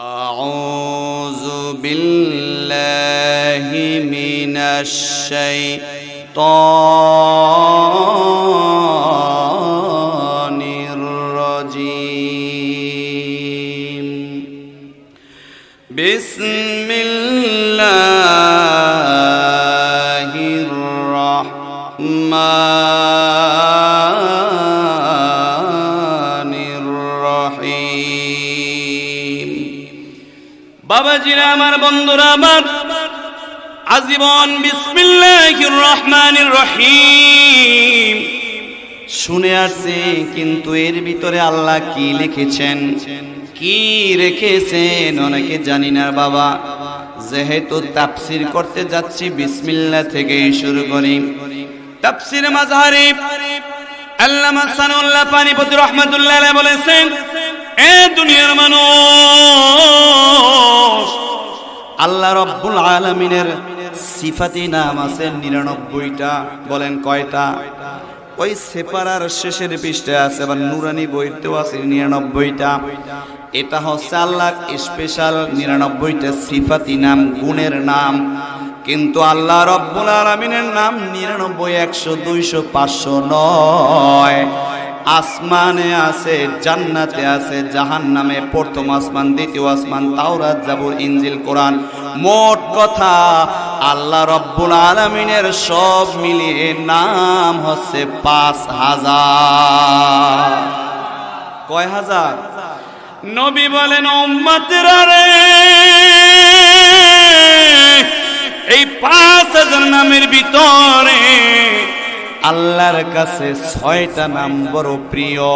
أعوذ بالله من الشيطان الرجيم بسم الله الرحمن الرحيم বাবাজিরা আমার বন্ধুরা আমার আজীবন বিসমিল্লাহির রহমানির রহিম শুনে আসছে, কিন্তু এর ভিতরে আল্লাহ কি লিখেছেন, কি রেখেছেন অনেকে জানি না বাবা। যেহেতু তাফসীর করতে যাচ্ছি বিসমিল্লাহ থেকে শুরু করি। তাফসীর মাযহারি আল্লামা সানাউল্লাহ পানিপতি রাহমাতুল্লাহ আলাইহি বলেছেন, এ দুনিয়ার মানুষ, আল্লাহ রাব্বুল আলামিনের সিফাতি নাম আছে 99টা। বলেন কয়টা? ওই সেপারার শেষের পৃষ্ঠায় আছে, আবার নুরানি বইতেও আছে 99টা। এটা হচ্ছে আল্লাহর স্পেশাল 99টা সিফাতি নাম, গুণের নাম। কিন্তু আল্লাহ রাব্বুল আলামিনের নাম 99, 100, 200, 500 নয়। আসমানে আছে, জান্নাতে আছে, জাহান্নামে, প্রথম আসমান, দ্বিতীয় আসমান, তাওরাত, জাবুর, ইনজিল, কোরআন। মোট কথা আল্লাহ রাব্বুল আলামিনের সব মিলিয়ে নাম হচ্ছে 5000। কয় হাজার? নবী বলেন, উম্মতেরা রে, এই 5000 নামের ভিতরে আল্লাহর কাছে 6টা নাম বড় প্রিয়।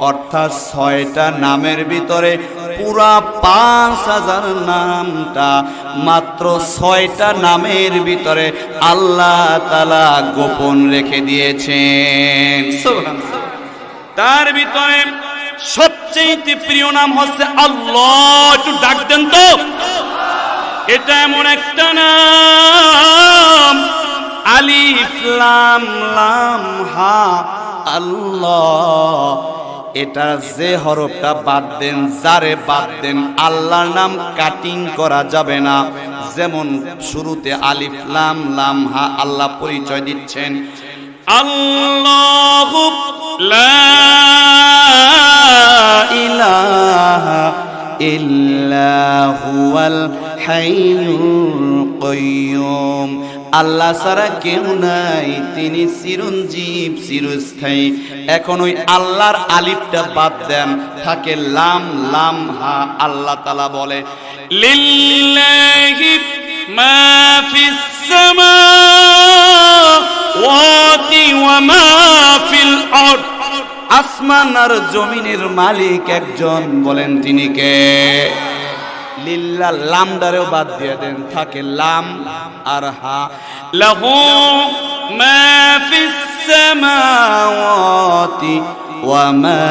অর্থাৎ 6টা নামের ভিতরে পুরা 5000 নামটা মাত্র 6টা নামের ভিতরে আল্লাহ তাআলা গোপন রেখে দিয়েছেন। সুবহানাল্লাহ। তার ভিতরে সবচেয়ে প্রিয় নাম হচ্ছে আল্লাহ। একটু ডাক দেন তো। এটা এমন একটা নাম, আলিফ লাম লাম হা আল্লাহ। এটা যে হরফটা বাদ দেন, যারে বাদ দেন, আল্লাহর নাম কাটিং করা যাবে না। যেমন শুরুতে আলিফ লাম লাম হা আল্লাহ পরিচয় দিচ্ছেন, আল্লাহু লা ইলাহা ইল্লা হুয়াল হাইয়ুল কাইয়ুম। আল্লাহ ছাড়া কেউ নাই, তিনি চিরঞ্জীব, চিরস্থায়ী। এখন ওই আল্লাহর আলিফটা বাদ দেন, থাকে লাম লাম হা। আল্লাহ তাআলা বলে, লিল্লাহি মা ফিস সামাওয়াতি ওয়া মা ফিল আরদ। আসমান আর জমিনের মালিক একজন, বলেন তিনি কে? লিল্লাহ। লামদারেও বাদ দিয়ে দেন, থাকে লাম আর হা। লাহু মা ফিস সামাওয়াতি ওয়া মা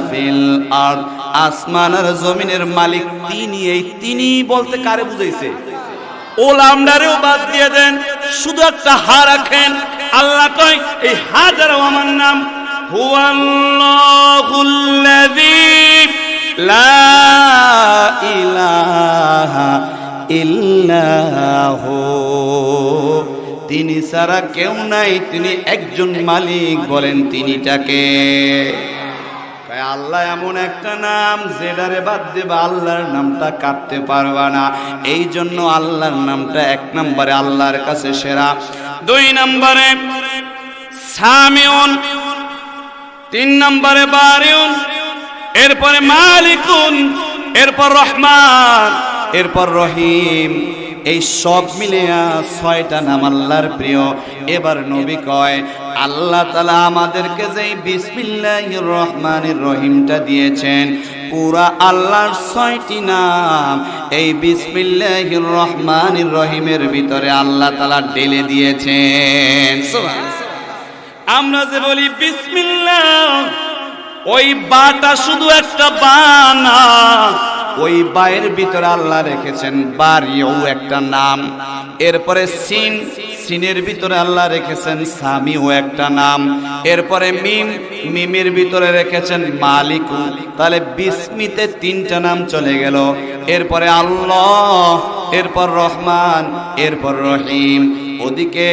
ফিল আরদ। আসমান আর জমিনের মালিক তিনি। এই তিনি বলতে কারে বুঝাইছে? ও লামদারেও বাদ দিয়ে দেন, শুধু একটা হা রাখেন। আল্লাহ কয়, এই হা দ্বারা আমার নাম হুয়াল্লাহুল্লাযী লা ইলাহা ইল্লাহু। তিনি ছাড়া কেউ নাই, তিনি একজন মালিক। বলেন তিনিটাকে? আল্লাহ এমন একটা নাম, যেটারে বাদ দেবা আল্লাহর নামটা কাটতে পারবা না। এই জন্য আল্লাহর নামটা 1 নম্বরে আল্লাহর কাছে সেরা। 2 নম্বরে সামিউন, 3 নম্বরে বারিউন, এরপরে মালিকুন, এরপর রহমান, এরপর রহিম। এই সব মিলিয়া 6টা নাম আল্লাহর প্রিয়। এবার নবী কয়, আল্লাহ তাআলা আমাদেরকে যে বিসমিল্লাহির রহমানির রহিমটা দিয়েছেন, পুরা আল্লাহর 6টি নাম এই বিসমিল্লাহির রহমানির রহিমের ভিতরে আল্লাহ তাআলা ঢেলে দিয়েছেন। সুবহানাল্লাহ। আমরা যে বলি বিসমিল্লাহ, ওই বাটা শুধু একটা বানা। ওই বায়ের ভিতরে আল্লাহ রেখেছেন বারিউ একটা নাম। এরপরে সিন, সিনের ভিতরে আল্লাহ রেখেছেন সামিউ একটা নাম, এরপরে মিম, মিমের ভিতরে রেখেছেন মালিকু, তাহলে বিসমিতে 3টা নাম চলে গেল। এরপরে আল্লাহ, এরপর রহমান, এরপর রহিম, ওদিকে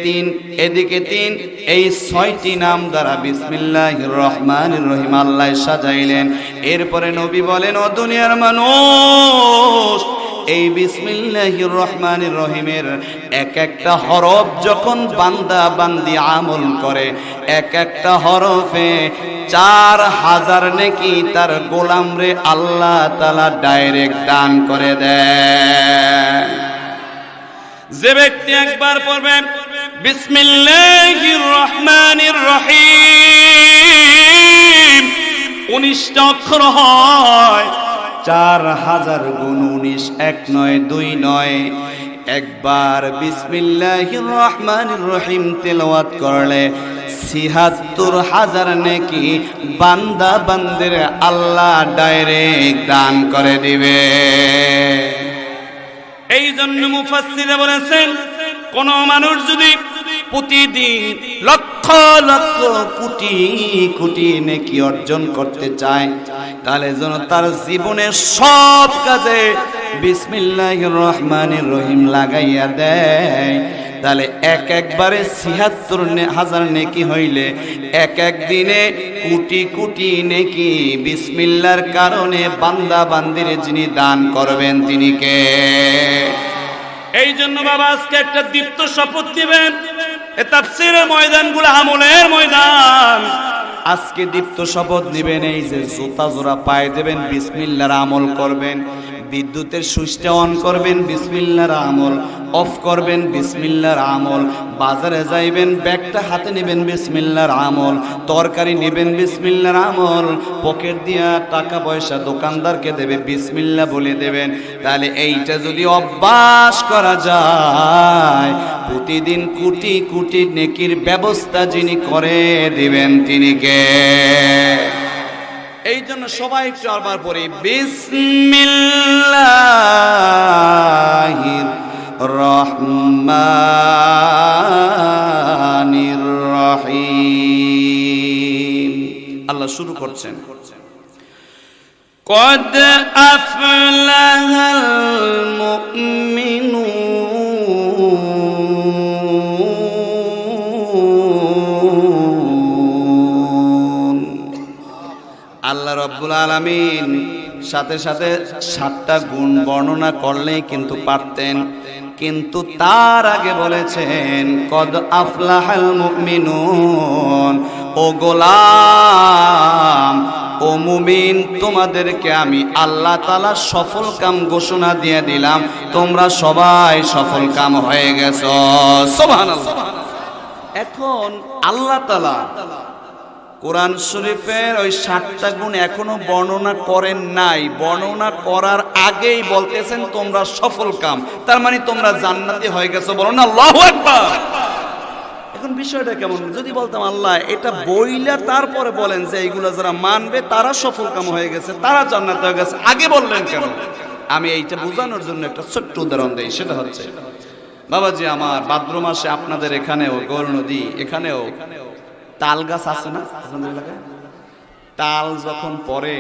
3 এদিকে 3, এই 6টি নাম দ্বারা বিসমিল্লাহির রহমানির রহিম আল্লাহ সাজাইলেন। এরপরে নবী বলেন, ও দুনিয়ার মানুষ, এই বিসমিল্লাহির রহমানির রহিমের এক একটা হরফ যখন বান্দা বান্দি আমল করে, এক একটা হরফে 4000 নেকি তার গোলামরে আল্লাহ তাআলা ডাইরেক্ট দান করে দেয়। যে ব্যক্তি একবার পড়বে বিসমিল্লাহির রহমানির রহিম, 19টা অক্ষর হয়, 4000 গুণ 19, 1 নয় 2 নয়। একবার বিসমিল্লাহির রহমানির রহিম তেলাওয়াত করলে ৭৬,০০০ নেকি বান্দা বান্দের আল্লাহ ডাইরেক্ট দান করে দিবে। এই জন্য মুফাসসিরে বলেছেন, কোন মানুষ যদি প্রতিদিন লক্ষ লক্ষ কোটি কোটি নেকি অর্জন করতে চায়, তাহলে যেন তার জীবনের সব কাজে বিসমিল্লাহির রহমানির রহিম লাগাইয়া দেয়। তাহলে একবারে ৭৬,০০০ নেকি হইলে এক দিনে কোটি কোটি নেকি বিসমিল্লাহর কারণে বান্দা বান্দির যিনি দান করবেন তিনি কে? এই জন্য বাবা আজকে একটা দীপ্ত শপথ দিবেন, এ তাফসীরের ময়দানগুলো আমলের ময়দান। আজকে দীপ্ত শপথ নিবেন, এই যে জুতা জোড়া পায়ে দেবেন বিসমিল্লাহর আমল করবেন, বিদ্যুতের সুইচটা অন করবেন বিসমিল্লাহর আমল, অফ করবেন বিসমিল্লাহর আমল, বাজারে যাইবেন ব্যাগটা হাতে নেবেন বিসমিল্লাহর আমল, তরকারি নেবেন বিসমিল্লাহর আমল, পকেট দিয়া টাকা পয়সা দোকানদারকে দেবে বিসমিল্লাহ বলে দেবেন। তাহলে এইটা যদি অভ্যাস করা যায়, প্রতিদিন কোটি কোটি নেকির ব্যবস্থা যিনি করে দিবেন তিনি কে? এই জন্য সবাই একটু আবার পড়ি, বিসমিল্লাহির রহমানির রহিম। আল্লাহ শুরু করছেন, কদ আফলাহাল মুমিনুন, আল্লাহ রাব্বুল আলামিন সাথে সাথে 7টা গুণ বর্ণনা করলেই কিন্তু পারতেন, কিন্তু তার আগে বলেছেন কদ আফলাহাল মুমিনুন, ও গোলাম, ও মুমিন, তোমাদেরকে আমি আল্লাহ তাআলা সফল কাম ঘোষণা দিয়ে দিলাম, তোমরা সবাই সফল কাম হয়ে গেছো। সুবহানাল্লাহ। এখন আল্লাহ তাআলা কোরআন শরীফের ওই 7টা গুণ এখনো বর্ণনা করেন নাই, বর্ণনা করার আগেই বলতেছেন তোমরা সফল কাম, তার মানে তোমরা জান্নাতি হয়ে গেছো। বলুন আল্লাহু আকবার। এখন বিষয়টা কেমন? যদি বলতাম আল্লাহ এটা বইলা তারপরে বলেন যে এইগুলো যারা মানবে তারা সফল কাম হয়ে গেছে, তারা জান্নাতি হয়ে গেছে, আগে বললেন কেন? আমি এইটা বোঝানোর জন্য একটা ছোট্ট উদাহরণ দেই। সেটা হচ্ছে, বাবাজি আমার, ভাদ্র মাসে আপনাদের এখানেও গৌর নদী, এখানেও তাল গাছ আছে না আপনাদের এলাকায়? তাল যখন পরে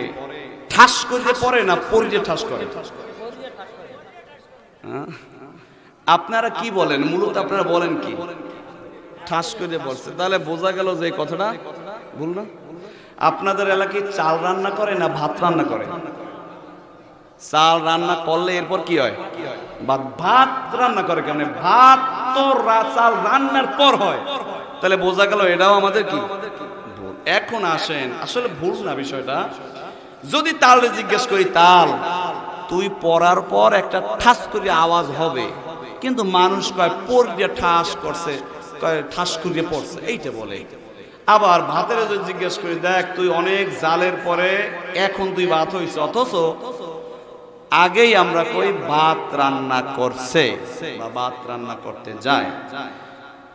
ঠাস করে পরে না পড়ে ঠাস করে, আপনারা কি বলেন? মূলত আপনারা বলেন কি? ঠাস করে পড়ছে। তাহলে বোঝা গেল যে কথাটা ভুল না। আপনাদের এলাকায় চাল রান্না করে না ভাত রান্না করে? চাল রান্না করলে এরপর কি হয়? ভাত রান্না করে। কেমন? ভাত তো চাল রান্নার পর হয়। তাহলে বোঝা গেল এটাও আমাদের কি ভুল। এখন আসেন, আসলে ভুল না বিষয়টা। যদি তালে জিজ্ঞেস করি, তাল তুই পড়ার পর একটা ঠাস করে আওয়াজ হবে, কিন্তু মানুষ কয় পড় দিয়ে ঠাস করছে, কয় ঠাস করে পড়ছে, এইটা বলে। আবার ভাতের যদি জিজ্ঞেস করি, দেখ তুই অনেক জালের পরে এখন তুই ভাত হইছে, অথচ আগেই আমরা কই ভাত রান্না করছে বা ভাত রান্না করতে যায়।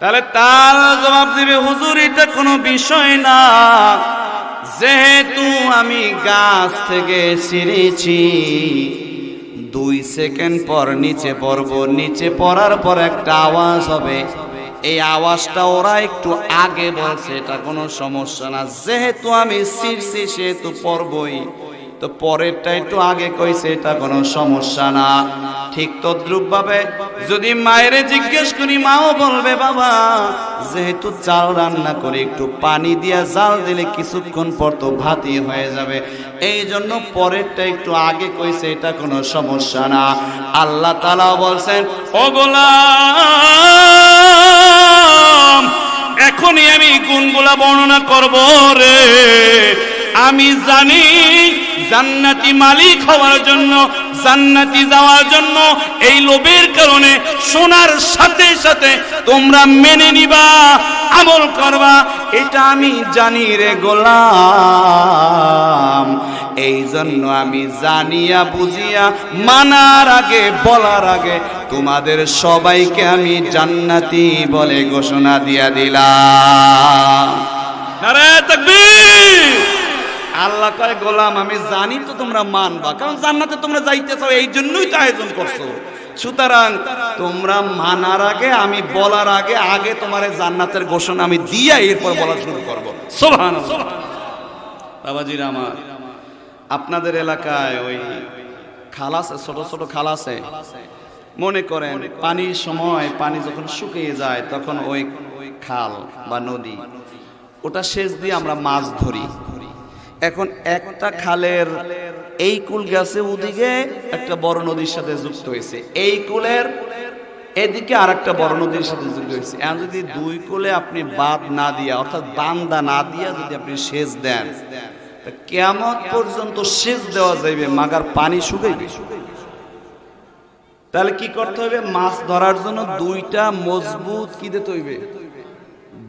তাহলে তার জবাব দিবে, হুজুর এটা কোনো বিষয় না, যেহেতু আমি গাছ থেকে ছিঁড়েছি, 2 সেকেন্ড পর নিচে পড়বো, নিচে পড়ার পর একটা আওয়াজ হবে, এই আওয়াজটা ওরা একটু আগে বলছে, এটা কোনো সমস্যা না, যেহেতু আমি শিরছি সেহেতু পড়বই, তো পরেরটা একটু আগে কইছে, এটা কোনো সমস্যা না। ঠিক তদ্রুপ ভাবে যদি মায়ের জিজ্ঞেস করি, মাও বলবে বাবা যেহেতু চাল রান্না করে একটু পানি দিয়া জাল দিলে কিছুক্ষণ পর তো ভাতই হয়ে যাবে, এই জন্য পরেরটা একটু আগে কইছে, এটা কোনো সমস্যা না। আল্লাহ তাআলা বলছেন, ও গোলাম এখনই আমি গুণগুলা বর্ণনা করব রে। আমি জানি জান্নাতি মালিক হওয়ার জন্য, জান্নাতি যাওয়ার জন্য এই লোভের কারণে শোনার সাথে সাথে তোমরা মেনে নিবা, আমল করবা, এটা আমি জানি রে গোলাম। এই জন্য আমি জানিয়া বুঝিয়া মানার আগে বলার আগে তোমাদের সবাইকে আমি জান্নাতি বলে ঘোষণা দিয়া দিলাম। নারে তাকবীর। আল্লাহ কয় গোলাম আমি জানি তো তোমরা মানবা, কারণ জান্নাতে তোমরা যাইতে চাও, এই জন্যই তো আয়োজন করছো। সুতরাং তোমরা মানার আগে, আমি বলার আগে আগে তোমার জান্নাতের ঘোষণা আমি দিয়া এরপর বলা শুরু করবো। সুবহানাল্লাহ। বাবাজিরা আমার, আপনাদের এলাকায় ওই খাল আছে, ছোট ছোট খাল আছে, মনে করেন পানির সময় পানি যখন শুকিয়ে যায় তখন ওই খাল বা নদী ওটা সেচ দিয়ে আমরা মাছ ধরি। এখন একটা খালের এই কুল গেছে ওদিকে একটা বড় নদীর সাথে যুক্ত হয়েছে, এই কুলের এদিকে আর একটা বড় নদীর সাথে যুক্ত হয়েছে। এখন যদি দুই কুলে আপনি বাঁধ না দিয়া, অর্থাৎ বান্দা না দিয়া যদি আপনি সেচ দেন, কিয়ামত পর্যন্ত সেচ দেওয়া যাইবে, মাগার পানি শুকাইবে। তাহলে কি করতে হবে? মাছ ধরার জন্য দুইটা মজবুত কি দিতে হইবে?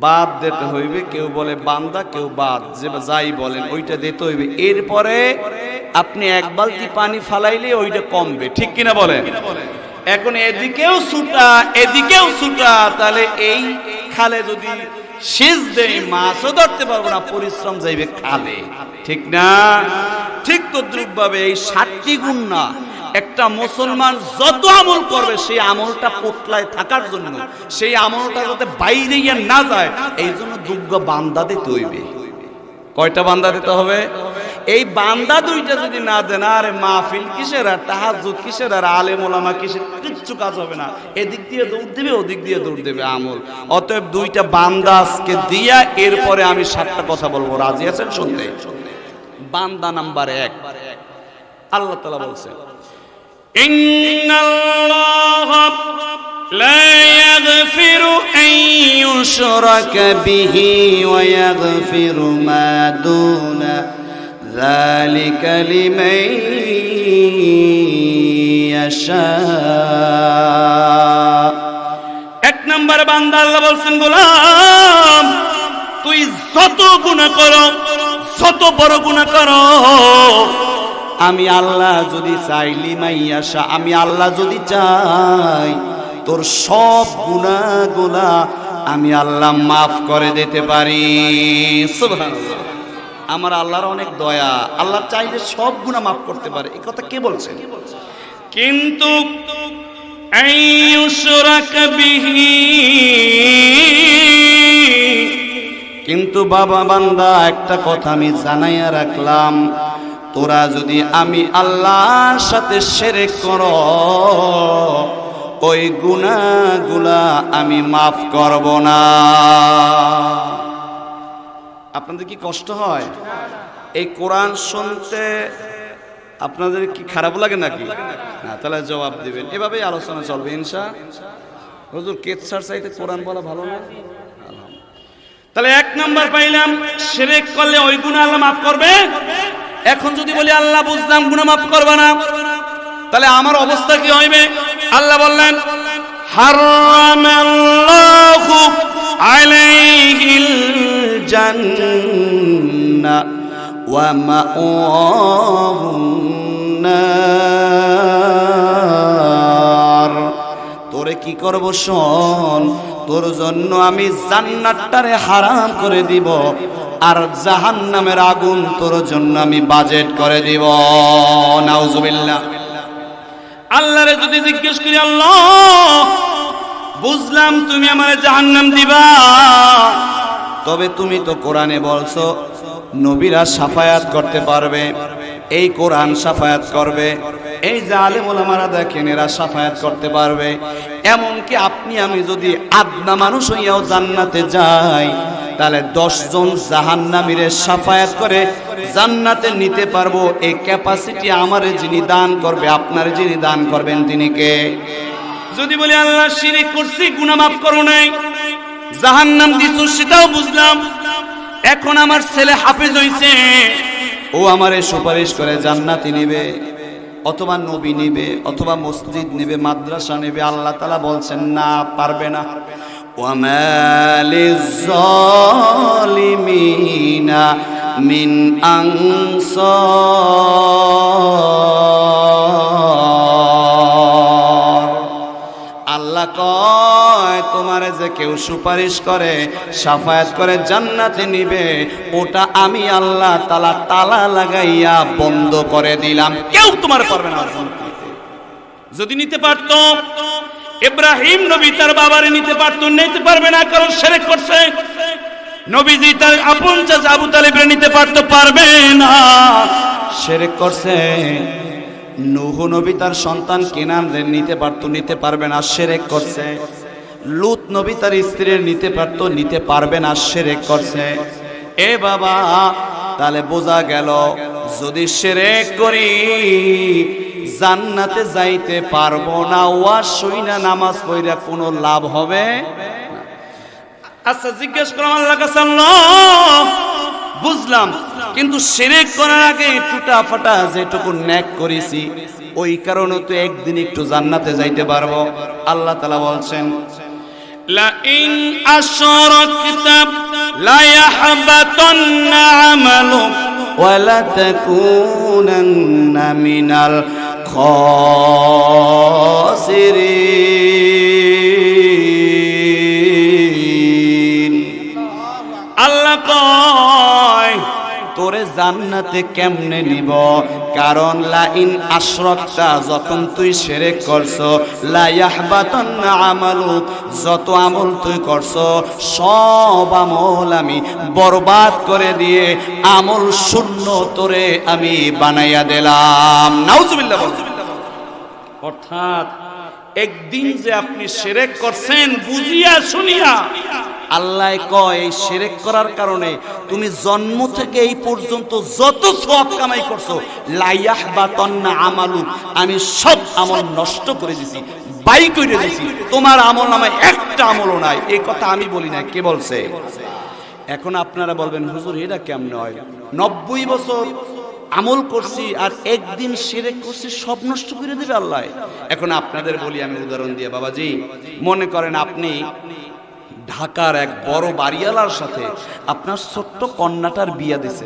বাদ দিতে হইবে। কেউ বলে বান্দা, কেউ বাদ, যে যাই বলেন ওইটা দিতে হইবে। এরপরে আপনি এক বালতি পানি ফালাইলে ওইটা কমবে, ঠিক কিনা বলেন? এখন এদিকেও ছুটা এদিকেও ছুটা, তাহলে এই খালে যদি সেচ দেই মাছও ধরতে পারবো না, পরিশ্রম যাইবে খালে, ঠিক না? ঠিক তদ্রুপ ভাবে এই 60টি গুণ না, একটা মুসলমান যত আমল করবে সেই আমলটা পোটলায় থাকার জন্য, সেই আমলটা যাতে বাইরে গিয়ে না যায়, এই জন্য দুগ্গ বান্দা দিতে হইবে। কয়টা বান্দা দিতে হবে? এই বান্দা দুইটা যদি না দেন, আরে মাহফিল কিসের আর তাহাজ্জুদ কিসের আর আলেম ওলামা কিসের, কিচ্ছু কাজ হবে না। এদিক দিয়ে দৌড় দেবে, ওদিক দিয়ে দৌড় দেবে আমল। অতএব দুইটা বান্দা আজকে দিয়া এরপরে আমি 7টা কথা বলবো, রাজি আছেন শুনতে? বান্দা নাম্বার 1, আল্লাহ তাআলা বলছেন, ইন্নাল্লাহা লা ইয়াগফিরু আন ইউশরাকা বিহি ওয়া ইয়াগফিরু মা দুনা যালিকা লিমান ইয়াশা। 1 নম্বর বান্দা আল্লাহ বলছেন, গোলাম তুই যত গুনাহ করো, যত বড় গুনাহ করো, আমি আল্লাহ যদি চাই, লিমাইয়াশা, আমি আল্লাহ যদি চাই, তোর সব গুনাহগুলা আমি আল্লাহ মাফ করে দিতে পারি। সুবহানাল্লাহ। আমার আল্লাহর অনেক দয়া, আল্লাহ চাইলে সব গুনাহ মাফ করতে পারে। এই কথা কে বলছে? কিন্তু আইয়ুশরাকা বিহি, কিন্তু বাবা বান্দা একটা কথা আমি জানাইয়া রাখলাম, তোরা যদি আমি আল্লাহর সাথে শিরক করো, ওই গুনাহগুলা আমি মাফ করব না। আপনাদের কি কষ্ট হয় এই কোরআন শুনতে? আপনাদের কি খারাপ লাগে নাকি? না, তাহলে জবাব দিবেন। এভাবেই আলোচনা চলবে ইনশাআল্লাহ। হুজুর কেতসার চাইতে কোরআন বলা ভালো না? তাহলে 1 নাম্বার পাইলাম, শিরক করলে ওই গুনাহ আল্লাহ মাফ করবে। এখন যদি বলি আল্লাহ বুঝলাম গুনাহ মাফ করবে না, তাহলে আমার অবস্থা কি হইবে? আল্লাহ বললেন, হারামাল্লাহু আলাইহিল জান্নাহ ওয়া মাওয়াহুন নার। তোরে কি করব শোন, তোর জন্য আমি জান্নাতটারে হারাম করে দিব, আর জাহান্নামের আগুন তোর জন্য আমি বাজেট করে দিব। নাউজুবিল্লাহ। আল্লাহরে যদি জিজ্ঞেস করি, আল্লাহ বুঝলাম তুমি আমারে জাহান্নাম দিবা, তবে তুমি তো কোরআনে বলছো নবীরা শাফায়াত করতে পারবে, এই কোরআন শাফায়াত করবে, এই যে আলেম ওলামারা দেখেন এরা শাফায়াত করতে পারবে। এমনকি আপনি আমি যদি আদনা মানুষ হইয়াও জান্নাতে যাই, তাহলে 10 জন জাহান্নামীরে শাফায়াত করে জান্নাতে নিতে পারবো। এই ক্যাপাসিটি আমারে যিনি দান করবে, আপনারে যিনি দান করবেন তিনি কে? যদি বলি আল্লাহ শিরক করছি, গুনাহ মাফ করো নাই, জাহান্নাম দিছো সেটাও বুঝলাম, এখন আমার ছেলে হাফেজ হইছে, ও আমারে সুপারিশ করে জান্নাতে নিবে, অথবা নবী নিবে, অথবা মসজিদ নিবে, মাদ্রাসা নিবে। আল্লাহ তাআলা বলছেন না, পারবে না। ওয়ামা লিয-যালিমিনা মিন আনসার। আল্লাহ কয় তোমারে যে কেউ সুপারিশ করে, শাফায়াত করে জান্নাতে নিবে, ওটা আমি আল্লাহ তাআলা তালা লাগাইয়া বন্ধ করে দিলাম, কেউ তোমার পারবে না। যদি নিতে পারতো, ইব্রাহিম নবী তার বাবারে নিতে পারতো, নিতে পারবে না, কারণ শিরক করছে। নবীজি তার আপন চাচা আবু তালিবরে নিতে পারতো, পারবে না, শিরক করছে। নূহ নবী তার সন্তান কেনানরে নিতে পারতো, নিতে পারবে না, শিরক করছে। লূত নবী তার স্ত্রীর নিতে পারতো, নিতে পারবে না, শিরক করছে। এ বাবা, তাহলে বোঝা গেল যদি শিরক করি জান্নাতে যাইতে পারবো না, ওয়াজ শুইনা নামাজ পড়া কোনো লাভ হবে না। আচ্ছা জিজ্ঞেস করলাম আল্লাহর কাছে, আল্লাহ বুঝলাম, কিন্তু শিরক করার আগে টুটা ফাটা যেটুকু নেক করেছি, ওই কারণে তো একদিন একটু জান্নাতে যাইতে পারবো। আল্লাহ তাআলা বলছেন লা ইন আশরাকতা লা ইয়াহবাতান্না আমালুক ওয়া লা তাকুনান্না মিনাল খাসিরিন। আল্লাহ কয় তোরে জান্নাতে কেমনে নিব? কারণ লা ইন আশরাকতা, যখন তুই শিরক করছো, লা ইয়াহবাতান্না আমালুক, যত আমল তুই করছো সব আমল আমি বরবাদ করে দিয়ে আমল শূন্য তোরে আমি বানাইয়া দিলাম। নাউজুবিল্লাহ। অর্থাৎ একদিন যে আপনি শিরক করছেন বুঝিয়া শুনিয়া, আল্লাহ কয় এই শিরক করার কারণে তুমি জন্ম থেকে এই পর্যন্ত যত সওয়াব কামাই করছো, লা ইয়াহবাতান্না আমালুক, আমি সব আমল নষ্ট করে দিছি, বাই করে দিছি, তোমার আমল নামায় একটা আমলও নাই। এই কথা আমি বলি না, কে বলছে? এখন আপনারা বলবেন হুজুর এটা কেমনে হয়? 90 বছর আমল করছি আর একদিন শিরক করছি, সব নষ্ট করে দেবে আল্লাহ? এখন আপনাদের বলি আমি উদাহরণ দিয়ে, বাবাজি মনে করেন আপনি ঢাকার এক বড় বাড়িওয়ালার সাথে আপনার ছোট্ট কন্যাটার বিয়া দিছে।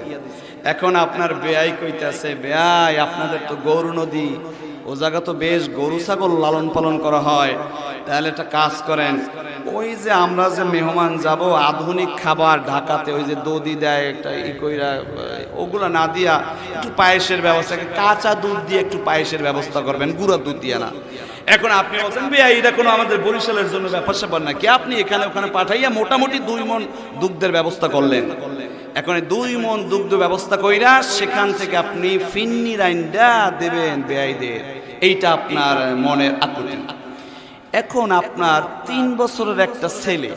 এখন আপনার বেয়াই কইতাছে, বেয়াই আপনাদের তো গৌর নদী, ও জায়গা তো বেশ গরু ছাগল লালন পালন করা হয়, তাহলে একটা কাজ করেন, ওই যে আমরা যে মেহমান যাব, আধুনিক খাবার ঢাকাতে ওই যে দধি দেয় একটা কইরা, ওগুলা না দিয়া একটু পায়েসের ব্যবস্থা, কাঁচা দুধ দিয়ে একটু পায়েসের ব্যবস্থা করবেন, গুঁড়া দুধ দিয়ে না। এখন আপনি বলছেন ভাইয়া এটা কোনো আমাদের বরিশালের জন্য ব্যাপার স্যাপার নাকি, আপনি এখানে ওখানে পাঠাইয়া মোটামুটি 2 মণ দুগ্ধের ব্যবস্থা করলেন। এখন 2 মণ দুগ্ধ ব্যবস্থা কইরা সেখান থেকে আপনি ফিন্নি রাইন্ডা দেবেন বেয়াইদের, এইটা আপনার মনের আকুতি। এখন আপনার 3 বছরের একটা ছেলে,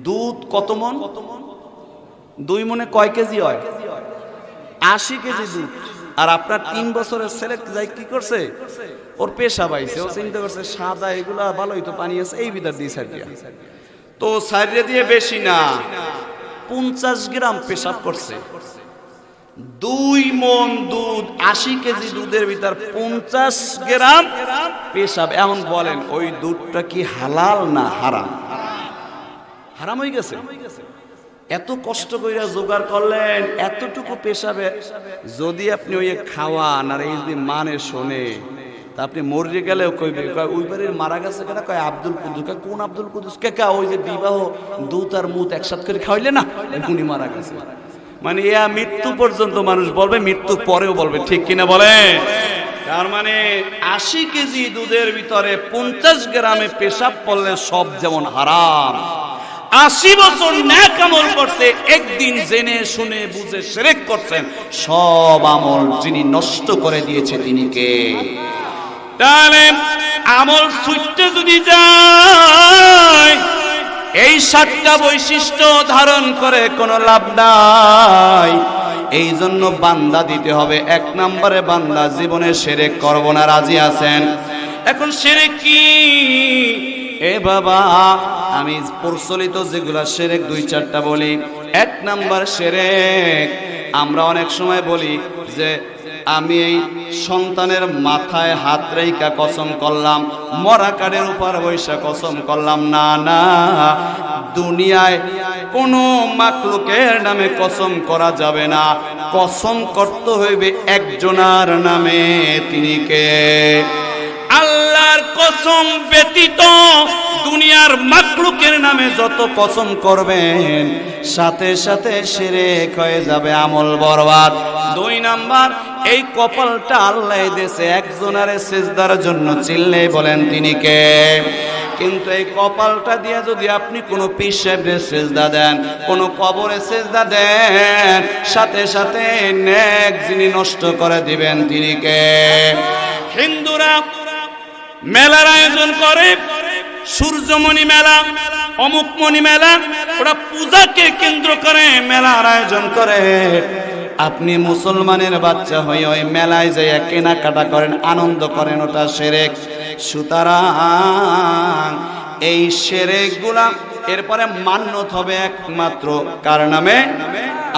দুধ কত মণ? 2 মণে কয় কেজি হয়? 80 কেজি দুধ। আর আপনার 3 বছরের ছেলে যাই কি করছে, ওর পেশা পাইছে, ও চিন্তা করছে সাদা এগুলা ভালোই তো পানি আছে, এই বিদার দিয়ে সারিয়া, তো সারিয়া দিয়ে বেশি না 50 গ্রাম পেশাব করছে। 2 মণ দুধ, 80 কেজি দুধের ভিতর 50 গ্রাম পেশাব। এখন বলেন ওই দুধটা কি হালাল না হারাম? হারাম হয়ে গেছে। এত কষ্ট কইরা জোগাড় করলেন, এতটুকু পেশাবে যদি আপনি ওই খাওয়ান আর এই যদি মানে শোনে, তা আপনি মরে গেলেও কইবে ওই বাড়ির মারা গেছে কেন, কয় আব্দুল কুদ্দুস। কোন আব্দুল কুদ্দুস? কে? ওই যে বিবাহ দুধ আর মুত একসাথে করে খাওয়াইলে না, উনি মারা গেছে। মানে মৃত্যু পর্যন্ত মানুষ বলবে, মৃত্যু পরেও বলবে, ঠিক কিনা বলে? তার মানে 80 কেজি দুধের ভিতরে 50 গ্রামে পেশাব পড়লে সব যেমন হারাম। 80 বছর নেক আমল করছে, একদিন জেনে শুনে বুঝে শিরক করছেন, সব আমল যিনি নষ্ট করে দিয়েছে তিনি কে? তাহলে আমল ছুটতে যদি যায়, এই 7টা বৈশিষ্ট্য ধারণ করে কোনো লাভ নাই। এই জন্য বান্দা দিতে হবে 1 নম্বরে, বান্দা জীবনে শিরক করব না, রাজি আছেন? এখন শিরক কি? এ বাবা, আমি প্রচলিত যেগুলা শিরক 2-4টা বলি। 1 নম্বর শিরক, আমরা অনেক সময় বলি যে আমি এই সন্তানের মাথায় হাত রেখা কসম করলাম, মরা কাঠের উপর বৈশা কসম করলাম। না না, দুনিয়ায় কোনো মাখলুকের নামে কসম করা যাবে না, কসম করতে হইবে একজনার নামে। তিনি কে? আল্লাহর কসম ব্যতীত দুনিয়ার মাখলুকের নামে যত কসম করবেন, সাথে সাথে শিরক হয়ে যাবে, আমল বরবাদ। 2 নাম্বার, এই কপালটা আল্লাহ দিয়েছে একজনারে সিজদার জন্য, চিল্লে বলেন তিনি কে? কিন্তু এই কপালটা দিয়ে যদি আপনি কোনো পীর সাহেবের সিজদা দেন, কোনো কবরে সিজদা দেন, সাথে সাথে নেক যিনি নষ্ট করে দিবেন তিনি কে? হিন্দুরা মেলার আয়োজন করে, সূর্যমণি মেলা, অমুকমণি মেলা, ওরা পূজাকে কেন্দ্র করে মেলার আয়োজন করে। আপনি মুসলমানের বাচ্চা হয়ে ওই মেলায় যাইয়া কেনাকাটা করেন, আনন্দ করেন, ওটা শিরক। সুতরাং এই শিরকগুলা এরপরে মান্যত হবে একমাত্র কার নামে?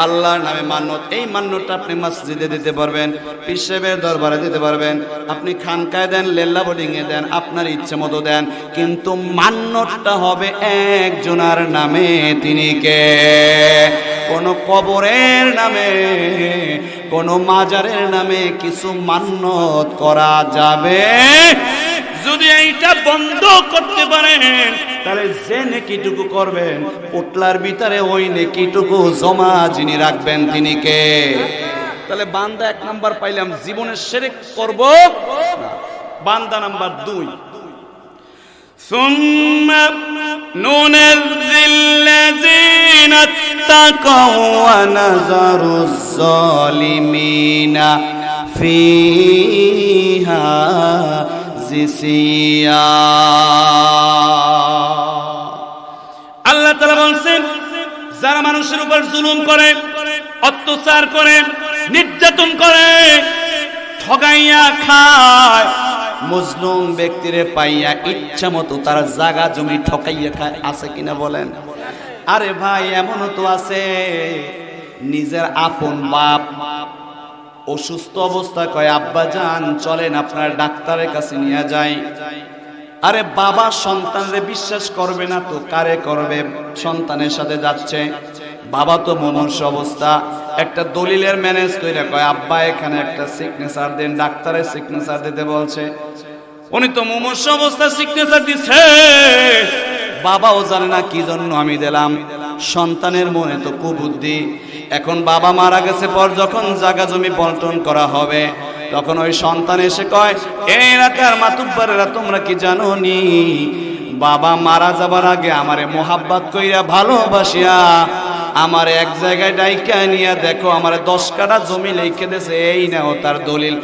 আল্লাহর নামে মান্যত। এই মান্যতটা আপনি মসজিদে দিতে পারবেন, পীর সাহেবের দরবারে দিতে পারবেন, আপনি খানকায় দেন, লেল্লা বোর্ডিং এ দেন, আপনার ইচ্ছে মতো দেন, কিন্তু মান্যতটা হবে একজনার নামে। তিনি কে? কোন কবরের নামে, কোন মাজারের নামে কিছু মান্যত করা যাবে? যদি এইটা বন্ধ করতে পারেন, তাহলে যে নেকিটুকু করবেন পোটলার ভিতরে ওই নেকিটুকু জমা যিনি রাখবেন তিনি কে? তাহলে বান্দা 1 নাম্বার পাইলাম, জীবনে শিরক করব না। বান্দা নাম্বার 2, সুম্মা নুনাজ্জিল্লাযীনা তাকাও ওয়া নাযারুজ যালিমিনা ফিহা জিসিয়া। আল্লাহ তাআলা বলেন, যারা মানুষের উপর জুলুম করে, অত্যাচার করে, নির্যাতন করে, ঠগাইয়া খায়, মজলুম ব্যক্তিরে পাইয়া ইচ্ছা মতো তার জায়গা জমি ঠকাইয়া খায়, আছে কিনা বলেন? আরে ভাই, এমনও তো আছে নিজের আপন বাপ অসুস্থ অবস্থা কয়, আব্বা যান চলেন আপনার ডাক্তারের কাছে নিয়ে যাই। আরে বাবা সন্তানরে বিশ্বাস করবে না তো কারে করবে? সন্তানের সাথে যাচ্ছে, বাবা তো মুমূর্ষু অবস্থা, একটা দলিলের ম্যানেজ কইরা কয়, আব্বা এখানে একটা সিগনেচার দেন, ডাক্তারের সিগনেচার দিতে বলছে। উনি তো মুমূর্ষু অবস্থা সিগনেচার দিচ্ছে, বাবাও জানে না কি জন্য আমি দিলাম। সন্তানের মনে তো কুবুদ্ধি। এখন বাবা মারা গেছে পর যখন জায়গা জমি বন্টন করা হবে, তখন ওই সন্তান এসে কয়, এই এলাকার মাতুব্বারেরা তোমরা কি জানো নি, বাবা মারা যাবার আগে আমারে মোহাব্বত কইরা ভালোবাসিয়া আমার এক জায়গায় ডাইকা নিয়া দেখো আমারে 10 কাঠা জমি লিখে দিয়েছে, এই নাও তার দলিল।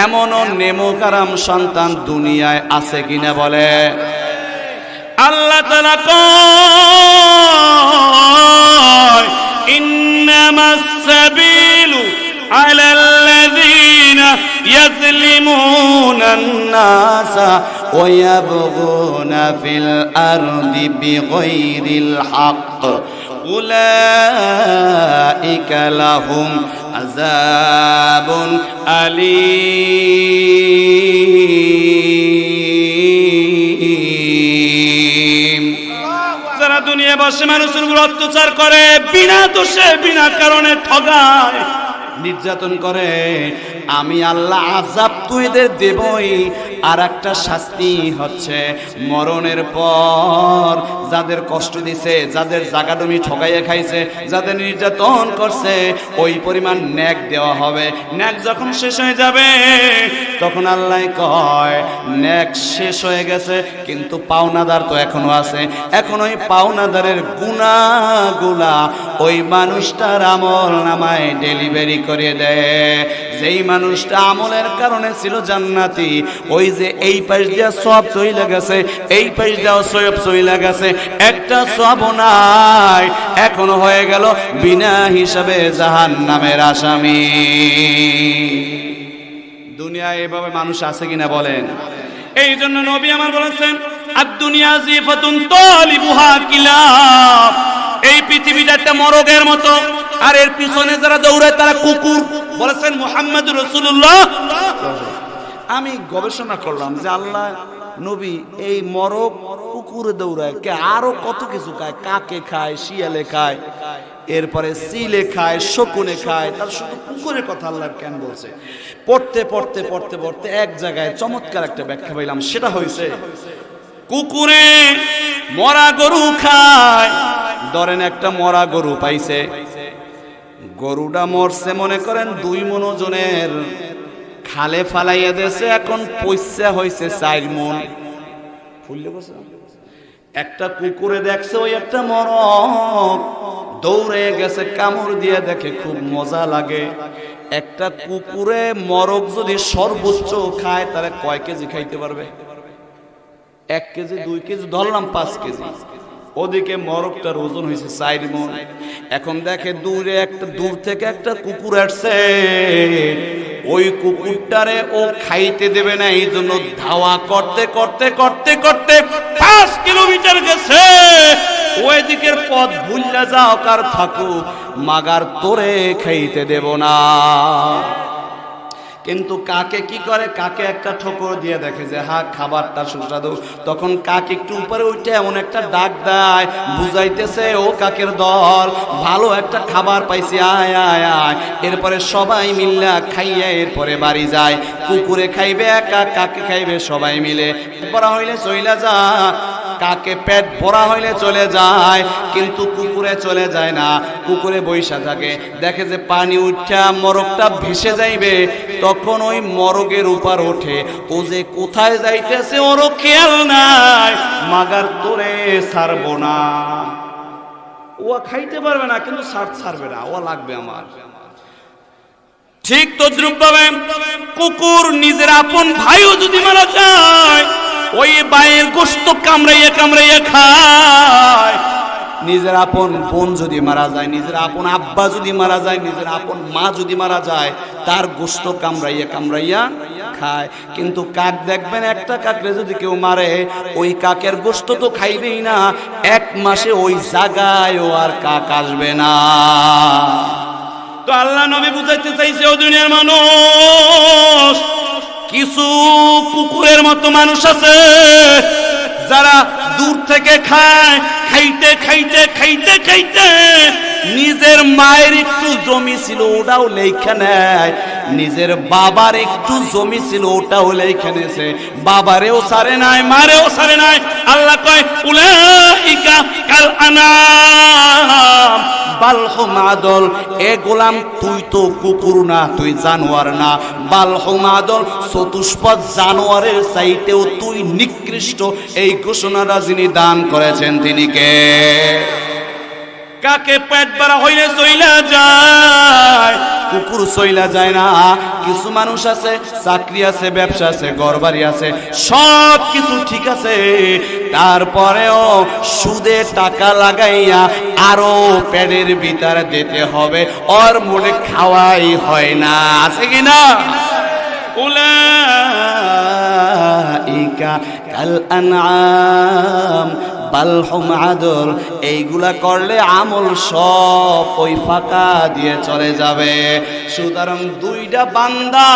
এমনও নেমোকারাম সন্তান দুনিয়ায় আছে কিনা বলে? আল্লাহ তাআলা কয়, ইন্নামাস সাবিলু আলাল্লাযীনা ইয়াযলিমুনান নাসা ওয়া ইয়াবগুনা ফিল আরদি বিগাইরিল হক উলাইকা লাহুম আযাবুন আলীম। যারা দুনিয়া বসে মানুষের উপর অত্যাচার করে, বিনা দোষে বিনা কারণে ঠগায়, নির্যাতন করে, আমি আল্লাহ আযাব তো এদের দেবই। আর একটা শাস্তি হচ্ছে মরণের পর যাদের কষ্ট দিছে, যাদের জাগাডমি ঠকাইয়ে খাইছে, যাদের নির্যাতন করছে, ওই পরিমাণ নেক দেওয়া হবে। নেক যখন শেষ হয়ে যাবে তখন আল্লাহ কয় নেক শেষ হয়ে গেছে, কিন্তু পাওনাদার তো এখনো আছে। এখন ওই পাওনাদারের গুনাহগুলা ওই মানুষটার আমল নামায় ডেলিভারি করে দেয়। যেই মানুষটা আমলের কারণে ছিল জান্নাতি, ওই যে এই পাশ দিয়া সব চইলা গেছে, এই পাশ দিয়াও সব চইলা গেছে, একটা সব নাই, এখনো হয়ে গেল বিনা হিসাবে জাহান্নামের আসামি। দুনিয়ায় এভাবে মানুষ আছে কিনা বলেন? এই জন্য নবী আমার বলেছেন আদ-দুনিয়া জিফাতুন তালিবুহা কিলাব, এই পৃথিবীটা একটা মরগের মতো, আর এর পিছনে যারা দৌড়ায় তারা কুকুর। বলেছেন মুহাম্মদুর রাসূলুল্লাহ। আমি গবেষণা করলাম যে আল্লাহ নবী এই মরগ কুকুরে দৌড়ায়, কে আরো কত কিছু খায়, কাকে খায়, শিয়ালে খায়, এরপরে সিলে খায়, শকুনে খায়, তার শুধু কুকুরের কথা আল্লাহ কেন বলছে? পড়তে পড়তে পড়তে পড়তে এক জায়গায় চমৎকার একটা ব্যাখ্যা পাইলাম। সেটা হয়েছে কুকুরে মরা গরু খায়। ধরেন একটা মরা গরু পাইছে, গরুটা মরছে মনে করেন 2 মণ ওজনের, খালে ফালাইয়া দিয়েছে, এখন পয়সা হয়েছে 4 মণ। একটা কুকুরে দেখছে ওই একটা মরগ, দৌড়ে গেছে, কামড় দিয়ে দেখে খুব মজা লাগে। একটা কুকুরে মরগ যদি সর্বোচ্চ খায় তাহলে কয় কেজি খাইতে পারবে? 1 কেজি, 2 কেজি, ধরলাম 5 কেজি। ওদিকে মরগটার ওজন হয়েছে 4 মণ। এখন দেখে দূর থেকে একটা কুকুর আসছে, ওই কুকুরটারে ও খাইতে দেবে না, এই জন্য ধাওয়া করতে করতে করতে করতে 5 কিলোমিটার গেছে। ওই দিকের পথ ভুললে যাও কার থাকুক, মাগার তোরে খাইতে দেব না। কিন্তু কাকে কি করে? কাকে একটা ঠোকর দিয়ে দেখে যে হ্যাঁ খাবারটা সুস্বাদু, তখন কাক একটু উপরে উঠে এমন একটা ডাক দেয়, বুঝাইতেছে ও কাকের দল ভালো একটা খাবার পাইছি, আয় আয় আয়। এরপরে সবাই মিল্লা খাইয়া এরপরে বাড়ি যায়। কুকুরে খাইবে একা, কাকে খাইবে সবাই মিলে। ভরা হইলে চইলা যা, কাকে পেট ভরা হইলে চলে যায়, কিন্তু কুকুরে চলে যায় না। কুকুরে বৈশা থাকে, দেখে যে পানি উঠা মরগটা ভেসে যাইবে, তখন ওই মরগের উপর ওঠে। ও যে কোথায় যাইতেছে ওরও খেয়াল নাই, মাগার তোরে ছাড়বো না। ও খাইতে পারবে না, কিন্তু ছাড়বে না, ও লাগবে আমার। ঠিক তদ্রুপ ভাবে কুকুর নিজের আপন ভাইও যদি মারা যায়, ওই ভাইয়ের গোশত কামড়াইয়া কামড়াইয়া খায়। নিজের আপন বোন যদি মারা যায়, নিজের আপন আব্বা যদি মারা যায়, নিজের আপন মা যদি মারা যায়, তার গোশত কামড়াইয়া কামড়াইয়া খায়। কিন্তু কাক দেখবেন, একটা কাকরে যদি কেউ মারে, ওই কাকের গোশত তো খাইবেই না, 1 মাসে ওই জায়গায় ও আর কাক আসবে না। তো আল্লাহ নবী বুঝাইতে চাইছে ও দুনিয়ার মানুষ, কিছু কুকুরের মতো মানুষ আছে যারা দূর থেকে খায়, খাইতে খাইতে খাইতে খাইতে নিজের মায়ের একটু জমি ছিল ওটাও লেখা নেয়, নিজের বাবার একটু জমি ছিল ওটাও লেখা নেছে, বাবারেও সারে নাই, মারেও সারে নাই। আল্লাহ কয় উলাইকা কাল আনাম বাল হুম আদল। এ গোলাম তুই তো কুকুর না, তুই জানোয়ার না, বাল হুম আদল, চতুষ্পদ জানোয়ারের চাইতেও তুই নিকৃষ্ট। এই ঘোষণাটা যিনি দান করেছেন তিনি কে? কাকে পেট ভরা হইলে চইলা যায়, কুকুর চইলা যায় না। কিছু মানুষ আছে, চাকরি আছে, ব্যবসা আছে, ঘরবাড়ি আছে, সব কিছু ঠিক আছে, তারপরেও সুদে টাকা লাগাইয়া আরো পেটের ভিতরে দিতে হবে, ওর মনে খাওয়াই হয় না। আছে কিনা? উলাইকা কাল আনআম বাল হুম আদল। এইগুলা করলে আমল সব ওই ফাঁকা দিয়ে চলে যাবে। সুতরাং 2টা বান্দা,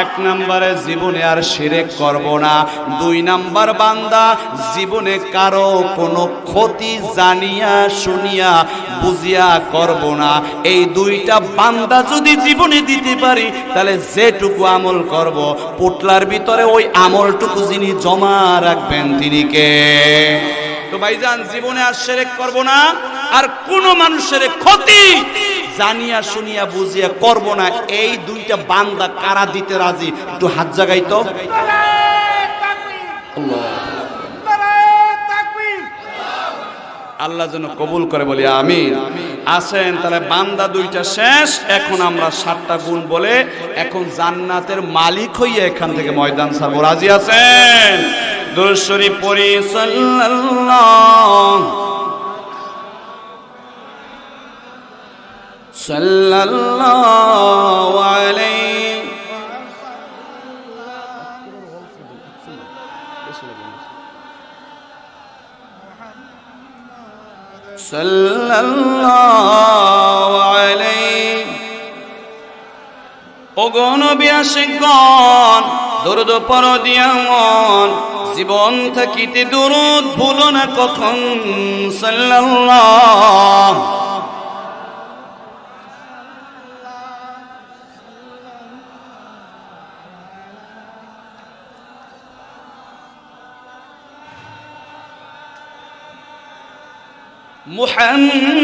1 নম্বরে জীবনে আর শিরক করব না, 2 নম্বর বান্দা জীবনে কারো কোনো ক্ষতি জানিয়া শুনিয়া বুঝিয়া করব না। এই দুইটা বান্দা যদি জীবনে দিতে পারি তাহলে যেটুকু আমল করব পোটলার ভিতরে ওই আমলটুকু যিনি জমা রাখবেন তিনি কে? তো ভাইজান জীবনে আর শিরক করব না, আর কোন মানুষের ক্ষতি জানিয়া শুনিয়া বুঝিয়া করব না। এই দুইটা বান্দা কারা দিতে রাজি? একটু হাত জাগাই তো। আল্লাহ যেন কবুল করে, বলি আমিন। আসেন তাহলে বান্দা দুইটা শেষ, এখন আমরা 7টা গুণ বলে এখন জান্নাতের মালিক হইয়া এখান থেকে ময়দান ছাড়বো। রাজি আছেন? দুরূদ শরীফ পড়ি। সাল্লাল্লাহু আলাইহি সাল্লাল্লাহু আলাইহি। ওগো নবী আশিকগণ, দরুদ পড়ো দিয়া মন, জীবন থাকিতে দরুদ ভুলো না কখন। সাল্লাল্লাহু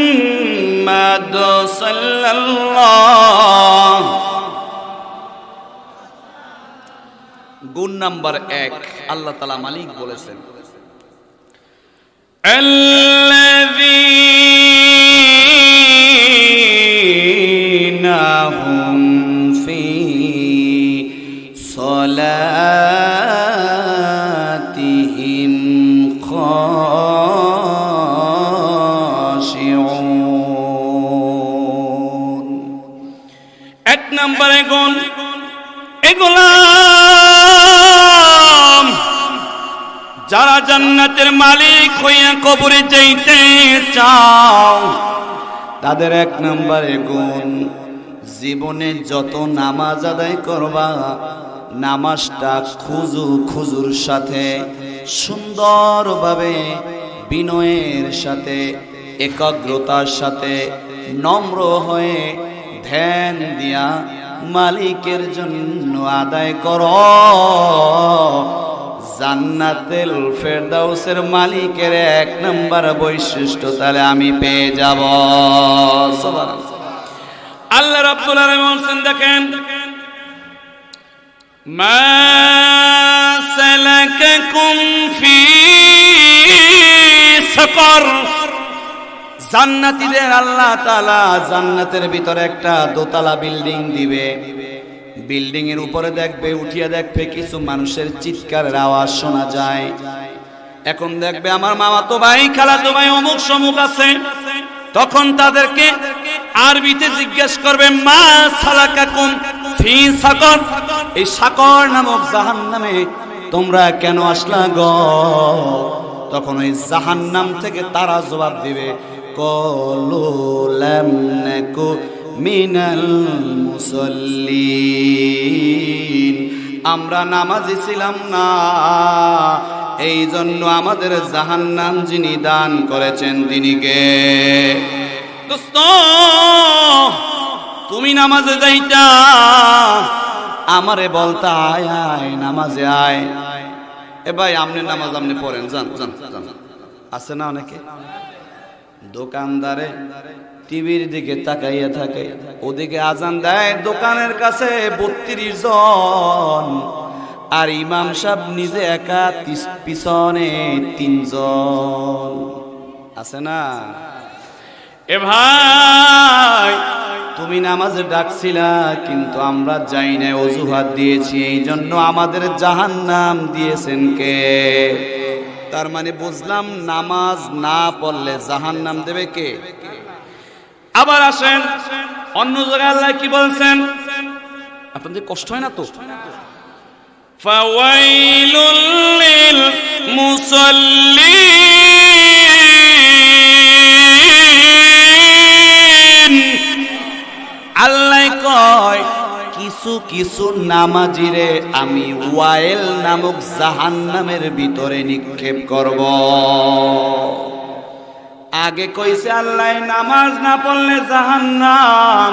মুহাম্মাদ সাল্লাল্লাহু। গুণ নাম্বার 1, আল্লাহ তাআলা মালিক বলেছেন আল্লাযীনা হুম ফি সলাতিহিম খাশিউন। 1 নম্বরে গুণ, এগুলা যারা জান্নাতের মালিক হইয়া কবরে যাইতে চাও তাদের 1 নম্বরে গুণ, জীবনে যত নামাজ আদায় করবা নামাজটা খুজুর সাথে, সুন্দরভাবে, বিনয়ের সাথে, একাগ্রতার সাথে, নম্র হয়ে, ধ্যান দিয়া মালিকের জন্য আদায় করো। জান্নাতুল ফেরদাউসের মালিকের 1 নম্বর বৈশিষ্ট্য তাহলে আমি পেয়ে যাব। সুবহানাল্লাহ। আল্লাহ রাব্বুল আলামিন বলেন, দেখেন, মা সালাকাকুম ফি সাকার। জান্নাতীদের আল্লাহ তাআলা জান্নাতের ভিতরে একটা দোতলা বিল্ডিং দিবে। বিল্ডিং এর উপরে দেখবে, উঠিয়া দেখবে কিছু মানুষের চিৎকারের আওয়াজ শোনা যায়। এখন দেখবে আমার মামাতো ভাই, খালাতো ভাই অমুক সমুক আছে, তখন তাদেরকে আরবিতে জিজ্ঞেস করবে মা সালাকাকুম ফি সাকার, এই সাকার নামক জাহান্নামে তোমরা কেন আসলা গো? তখন ওই জাহান্নাম থেকে তারা জবাব দিবে ক্বালু লাম নাকু মিনাল মুসাল্লিন, আমরা নামাজি ছিলাম না, এই জন্য আমাদের জাহান্নাম যিনি দান করেছেন তিনি কে? দোস্ত, তুমি নামাজে যাইতা, আমারে বলতা আয় আয় নামাজে আয়। এ ভাই, আপনি নামাজ আপনি পড়েন, যান যান যান। আছে না অনেকে দোকানদারে টিভির দিকে তাকাইয়া থাকে, ওদিকে আজান দেয় দোকানের কাছে 32 জন, আর ইমাম সাহেব নিজে একা, পিছনে 3 জন। আছে না? এ ভাই, তুমি নামাজে ডাকছিলা কিন্তু আমরা যাই না, অজুহাত দিয়েছি, এই জন্য আমাদের জাহান্নাম দিয়েছেন কে? তার মানে বুঝলাম নামাজ না পড়লে জাহান্নাম দেবে কে? আবার আসেন অন্য জায়গায় আল্লাহ কি বলছেন, আপনাদের কষ্ট হয় না তো? ফাওয়াইলুল লিল মুসাল্লিন, আল্লাহ কয় কিছু কিছু নামাজিরে আমি ওয়াইল নামক জাহান্নামের ভিতরে নিক্ষেপ করব। আগে কইছে আল্লাহ নামাজ না পড়লে জাহান্নাম,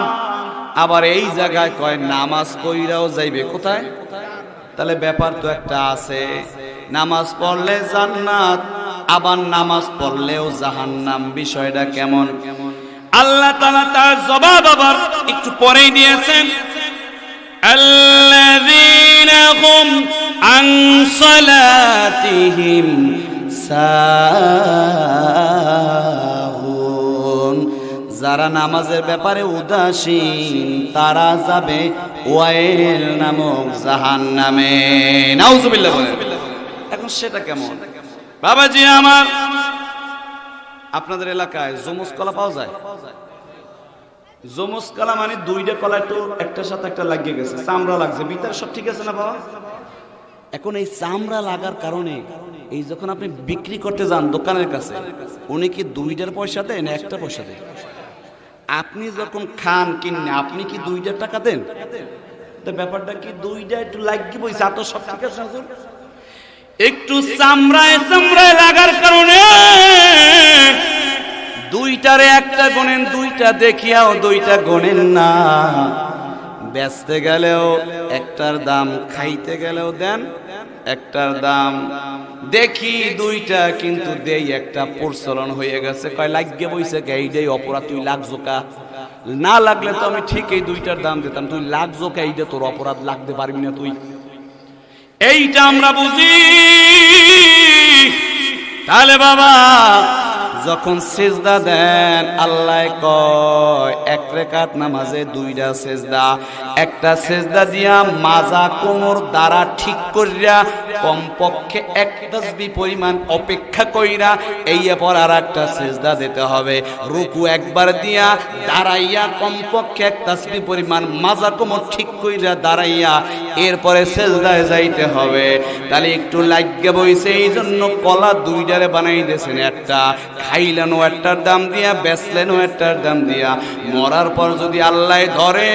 আবার এই জায়গায় কয় নামাজ পড়াও যাইবে কোথায়? তাহলে ব্যাপার তো একটা আছে, নামাজ পড়লে জান্নাত আবার নামাজ পড়লেও জাহান্নাম, বিষয়টা কেমন? আল্লাহ তাআলা তার জবাব আবার একটু পরেই দিয়েছেন, আল্লাযীনা হুম আন সালাতিহিম সাহুন, যারা নামাজের ব্যাপারে উদাসীন তারা যাবে ওয়াইল নামক জাহান্নামে। নাউজুবিল্লাহ বলেন। এখন সেটা কেমন? বাবাজি আমার, আপনাদের এলাকায় জমুজ কলা পাওয়া যায়? জমুজ কলা মানে দুইটা কলা একটু একটার সাথে একটা লাগিয়ে গেছে, চামড়া লাগছে, ভিতরে সব ঠিক আছে না বাবা? এখন এই চামড়া লাগার কারণে এই যখন আপনি বিক্রি করতে যান দোকানের কাছে, উনি কি দুইটার পয়সা দেন না একটা পয়সা দেন? আপনি যখন খান কিনে আপনি কি 2 টাকা দেন? তো ব্যাপারটা কি দুইটা একটু লাগিয়ে বইছে, আর তো সব ঠিক আছে না? একটু চামড়ায় চামড়ায় লাগার কারণে দুইটারে একটা গোনেন, দুইটা দেখিয়াও দুইটা গোনেন না। বেচতে গেলেও একটার দাম, খাইতে গেলেও দেন একটার দাম, দেখি দুইটা কিন্তু দেই একটা, প্রচলন হয়ে গেছে। কয় লাগিয়ে বইছে কে, এইটাই অপরাধ, তুই লাগছো কা? না লাগলে তো আমি ঠিক এই দুইটার দাম দিতাম, তুই লাগছো কে, এইটা তোর অপরাধ, লাগতে পারবি না তুই। এইটা আমরা বুঝি। তাহলে বাবা যখন সিজদা দেন, আল্লাহ কয় 1 রাকাত নামাজে 2টা সিজদা, একটা সিজদা দিয়া মাজা কোমর দ্বারা ঠিক কইরা কমপক্ষে 1 তাসবিহ পরিমাণ অপেক্ষা কইরা এই পর আর একটা সিজদা দিতে হবে। রুকু একবার দিয়া দাঁড়াইয়া কমপক্ষে 1 তাসবিহ পরিমাণ মাজা কোমর ঠিক কইরা দাঁড়াইয়া এরপরে সিজদায় যাইতে হবে। তাহলে একটু লাগিয়ে বইছে, এই জন্য কলা 2টারে বানাই দিয়েছেন, একটা খাইলেনও একটার দাম দিয়া, বেচলেনও একটার দাম দিয়া। মরার পর যদি আল্লাহ ধরে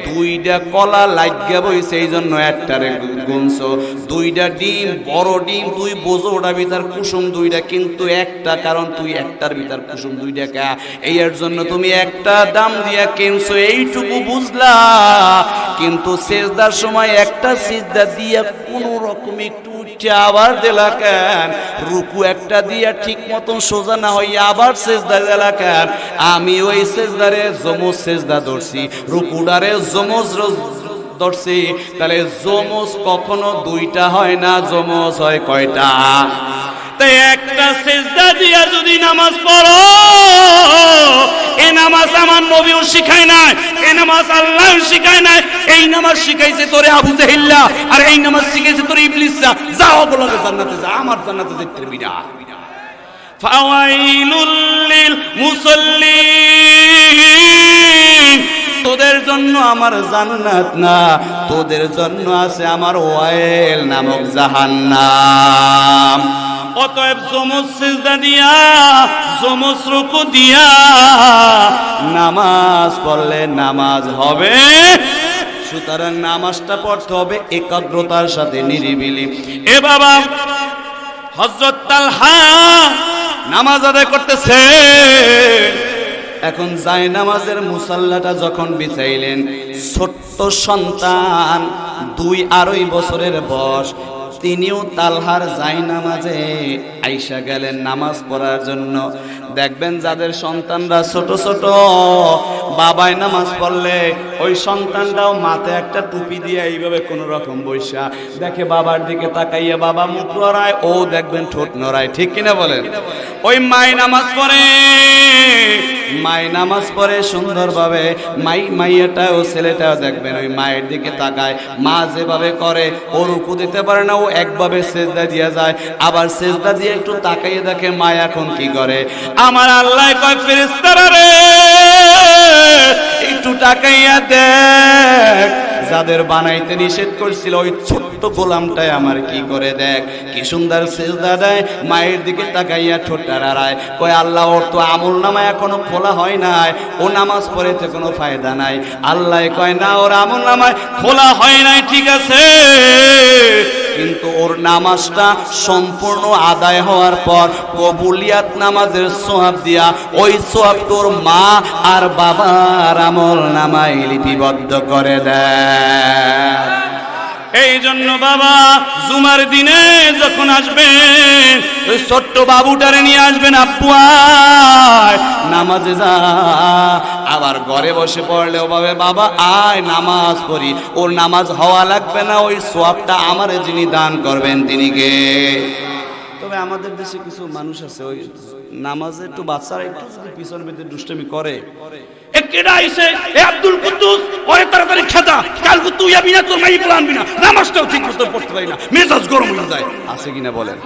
2টা কলা লাগিয়ে বইছে, এই জন্য একটারে গুনছো। 2টা ডিম, বড় ডিম, তুই বোঝো ওটা ভিতর কুসুম 2টা, কিন্তু একটা, কারণ তুই একটার ভিতর কুসুম 2 টাকা, এই এর জন্য তুমি একটা দাম দিয়া কিনছো, এইটুকু বুঝলা। কিন্তু সিজদার সময় একটা সিজদা দিয়া কোন রকম একটু আবার দিলা কেন? রুকু একটা দিয়া ঠিক মতন সোজা না হইয়া আবার সিজদা দিলা কেন? আমি ওই সিজদারে জমজ সিজদা ধরছি, রুকুডারে জমজ ধরছি। তাহলে জমজ কখনো 2টা হয় না, জমজ হয় কয়টা? তাই একটা সিজদা দিয়া যদি নামাজ পড়ো, এই নামাজ আমার নবীও শিখায় নাই, এই নামাজ আল্লাহ শিখায় নাই, এই নামাজ শিখাইছে তোরে আবু জাহিল্লা, আর এই নামাজ শিখাইছে তোরে ইবলিসা। যাও বলো জান্নাতে যা, আমার জান্নাতে যেতে পারবি না। ফাওয়াইলুল লিল মুসাল্লিন, তোদের জন্য আমার জান্নাত না, তোদের জন্য আছে আমার ওয়াইল নামক জাহান্নাম। অতএব জমজ সিজদা দিয়া, জমজ রুকু দিয়া নামাজ পড়লে নামাজ হবে। সুতরাং নামাজটা পড়তে হবে একাগ্রতার সাথে, নিরিবিলি। এ বাবা, হযরত তালহা নামাজ আদায় করতেছে, এখন জায়নামাজের মুসাল্লাটা যখন বিছাইলেন, ছোট্ট সন্তান 2-2.5 বছরের বয়স, তিনিও তালহার জায়নামাজে আইসা গেলেন নামাজ পড়ার জন্য। দেখবেন যাদের সন্তানরা ছোট ছোট, বাবাই নামাজ পড়লে ওই সন্তানটাও মাথায় একটা টুপি দিয়ে এইভাবে কোন রকম বৈশা দেখে, বাবার দিকে তাকাইয়া বাবা মুখ নড়ায়, ও দেখবেন ঠোঁট নড়ায়, ঠিক কিনা বলেন? ওই মাই নামাজ পড়ে, মাই নামাজ পড়ে সুন্দরভাবে, মাইয়াটাও ছেলেটাও দেখবেন ওই মায়ের দিকে তাকায়। মা যেভাবে করে, ও রুকু দিতে পারে না, ও একভাবে সিজদা দিয়ে যায়, আবার সিজদা দিয়ে একটু তাকাইয়ে দেখে মা এখন কি করে। আমার আল্লাহ কয়, ফেরেশতারা রে একটু তাকাইয়া দেখ, যাদের বানাইতে নিষেধ করছিল ওই ছোট্ট গোলামটাই আমার কি করে, দেখ কি সুন্দর সিজদা দেয়, মায়ের দিকে তাকাইয়া ঠোঁটটা নাড়ায়। কয় আল্লাহ, ওর তো আমলনামা এখনো খোলা হয় নাই, ও নামাজ পড়েতে কোনো ফায়দা নাই। আল্লাহ কয় না, ওর আমলনামায় খোলা হয় নাই, ঠিক আছে, কিন্তু ওর নামাজটা সম্পূর্ণ আদায় হওয়ার পর কবুলিয়াত নামাজের সওয়াব দিয়া ওই সওয়াব তোর মা আর বাবার আমল নামায় লিপিবদ্ধ করে দেয়। এই জন্য বাবা জুমার দিনে যখন আসবেন ওই ছোট্ট বাবুটারে নিয়ে আসবেন, আব্বু আয় নামাজে যা। আবার ঘরে বসে পড়লেও ভাবে বাবা আয় নামাজ পড়ি, ওর নামাজ হওয়া লাগবে না, ওই সওয়াবটা আমারে যিনি দান করবেন তিনি কে? তবে আমাদের দেশে কিছু মানুষ আছে ওই নামাজে একটু বাচ্চারা একটু যদি পিছন পেতে দুষ্টামি করে, একেডা আইছে এ আব্দুল কুদ্দুস ওরে তাড়াতাড়ি খেদা, কালকে তুই আবি না, তোর মাই বলবি না, নামাজটাও ঠিক মতো পড়তে পারি না, মেজাজ গরম হয়ে যায়। আছে কিনা বলেন?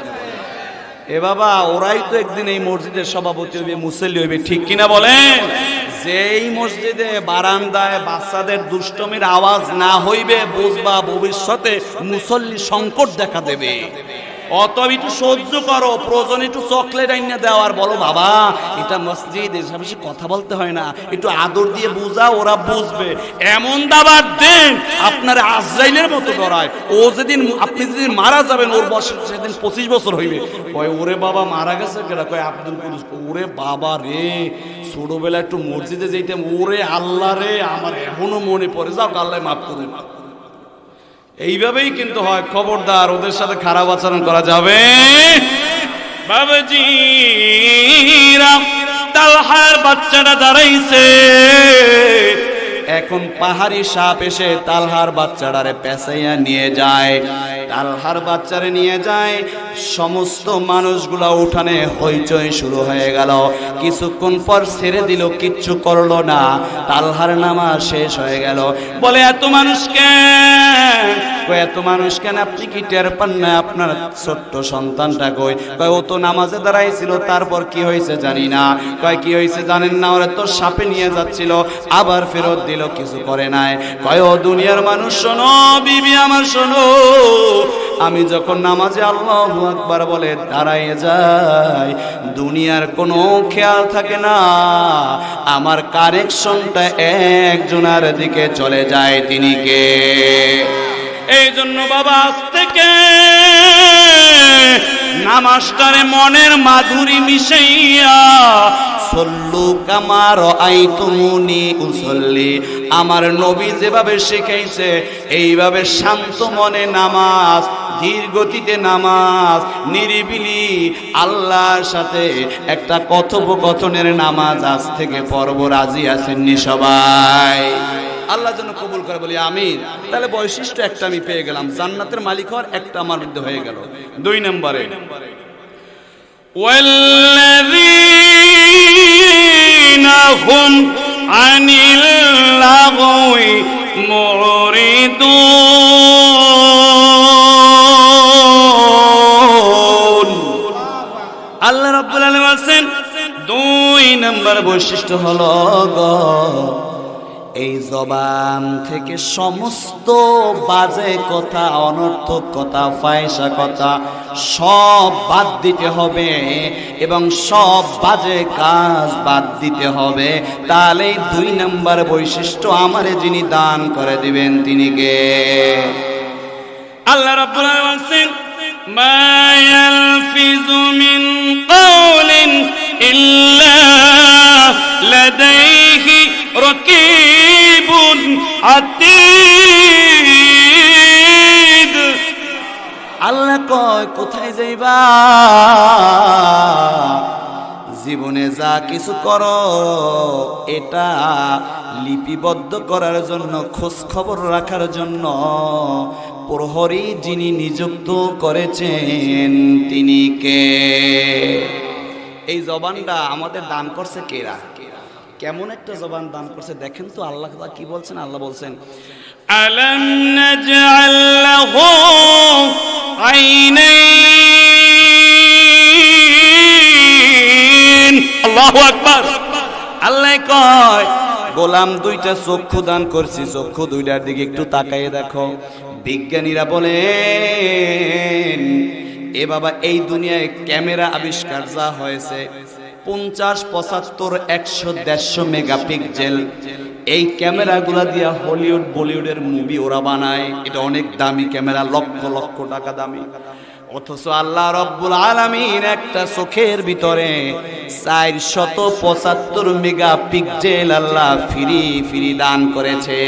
এ বাবা ওরাই তো একদিন এই মসজিদের সভাপতি হইবে, মুসল্লি হইবে, ঠিক কিনা বলেন? যেই মসজিদে বারান্দায় বাচ্চাদের দুষ্টমির আওয়াজ না হইবে, বুঝবা ভবিষ্যতে মুসল্লি সংকট দেখা দেবে। অত একটু সহ্য করো, প্রয়োজন একটু চকলেট আইনা দাও আর বলো বাবা এটা মসজিদ, এসব বেশি কথা বলতে হয় না, একটু আদর দিয়ে বুঝাও, ওরা বুঝবে। এমন দাবার দেন আপনার আজরাইলের মতো ডরায়। ও যেদিন আপনি যেদিন মারা যাবেন ওর বয়স সেদিন 25 বছর হইবে, কয় ওরে বাবা মারা গেছে কেডা? কয় আব্দুল কুদ্দুস। ওরে বাবা রে, ছোটবেলা একটু মসজিদে যেতাম, ওরে আল্লাহ রে আমার এখনো মনে পড়ে, যাও আল্লাহ মাফ করুন। এইভাবেই কিন্তু হয়। খবরদার ওদের সাথে খারাপ আচরণ করা যাবে। বাবাজিরা তালহার বাচ্চাটা দাঁড়াইছে, এখন পাহাড়ি সাপ এসে তালহার বাচ্চাটারে পেঁচাইয়া নিয়ে যায়। তালহার বাচ্চারে নিয়ে যায়, সমস্ত মানুষগুলা উঠানে হইচই শুরু হয়ে গেল। কিছুক্ষণ পর ছেড়ে দিল, কিচ্ছু করলো না। তালহার নামাজ শেষ হয়ে গেল। বলে এত মানুষ কেন? এত মানুষ কেন? আপনি কি টের পান না আপনার ছোট্ট সন্তানটা কই? কয় ও তো নামাজে দাঁড়াইছিল, তারপর কি হয়েছে জানি না। কয় কি হয়েছে জানেন না? ওরা তো সাপে নিয়ে যাচ্ছিল, আবার ফেরত দিল, কিছু করে নাই। কয় ও দুনিয়ার মানুষ শোনো, বিবি আমার শোনো, আমি যখন নামাজে আল্লাহু আকবার বলে দাঁড়ায় যাই, দুনিয়ার কোনো খেয়াল থাকে না, আমার কানেকশনটা একজনের দিকে চলে যায়, তিনি কে? এই জন্য বাবা আজ থেকে নামাজটারে মনের মাধুরী মিশাইয়া সল্লু কামা রাআইতুমুনি উসাল্লি, আমার নবী যেভাবে শিখাইছে এইভাবে শান্ত মনে নামাজ, ধীর গতিতে নামাজ, নিরিবিলি আল্লাহর সাথে একটা কথোপকথনের নামাজ আজ থেকে পড়ব। রাজি আছেননি সবাই? আল্লাহ যেন কবুল করে, বলি আমিন। তাহলে বৈশিষ্ট্য একটা আমি পেয়ে গেলাম, জান্নাতের মালিক হওয়ার একটা আমার মধ্যে হয়ে গেল। 2 নম্বরে ওয়াল্লাযীনা হুম আনিল লাগওয়ি মুরিদুন। আল্লাহ রাব্বুল আলামিন বলেন 2 নম্বর বৈশিষ্ট্য হলো এই জবান থেকে সমস্ত বাজে কথা, অনর্থক কথা, ফায়সা কথা সব বাদ দিতে হবে এবং সব বাজে কাজ বাদ দিতে হবে। তাহলে 2 নম্বর বৈশিষ্ট্য আমারে যিনি দান করে দিবেন তিনি কে? আল্লাহ রাব্বুল আলামিন বলেন মা ইয়ালফিযু মিন কাওলিন ইল্লা লাদাইহি রাকিবুন আতীদ। আল্লাহ কয় কোথায় যাইবা? জীবনে যা কিছু করো এটা লিপিবদ্ধ করার জন্য, খোঁজ খবর রাখার জন্য প্রহরী যিনি নিযুক্ত করেছেন তিনি কে? এই জবানটা আমাদের দান করছে কেরা? কেমন একটা জবান দান করছে দেখেন তো। আল্লাহ কি বলছেন? আল্লাহ বলছেন আলাম নাজআল লাহু আইনাইন। আল্লাহু আকবার। আল্লাহ কয় গোলাম 2টা চক্ষু দান করছি, চক্ষু 2টার দিকে একটু তাকাইয়ে দেখো। বিজ্ঞানীরা বলেন এ বাবা এই দুনিয়ায় ক্যামেরা আবিষ্কার যা হয়েছে, 50, 75, 100, 150 মেগাপিক্সেল এই ক্যামেরাগুলা দিয়া হলিউড বলিউডের মুভি ওরা বানায়। এটা অনেক দামি ক্যামেরা, লক্ষ লক্ষ টাকা দামি। অথচ আল্লাহ রব্বুল আলামিন একটা চোখের ভিতরে 475 মেগাপিক্সেল আল্লাহ ফ্রি ফ্রি দান করেছে।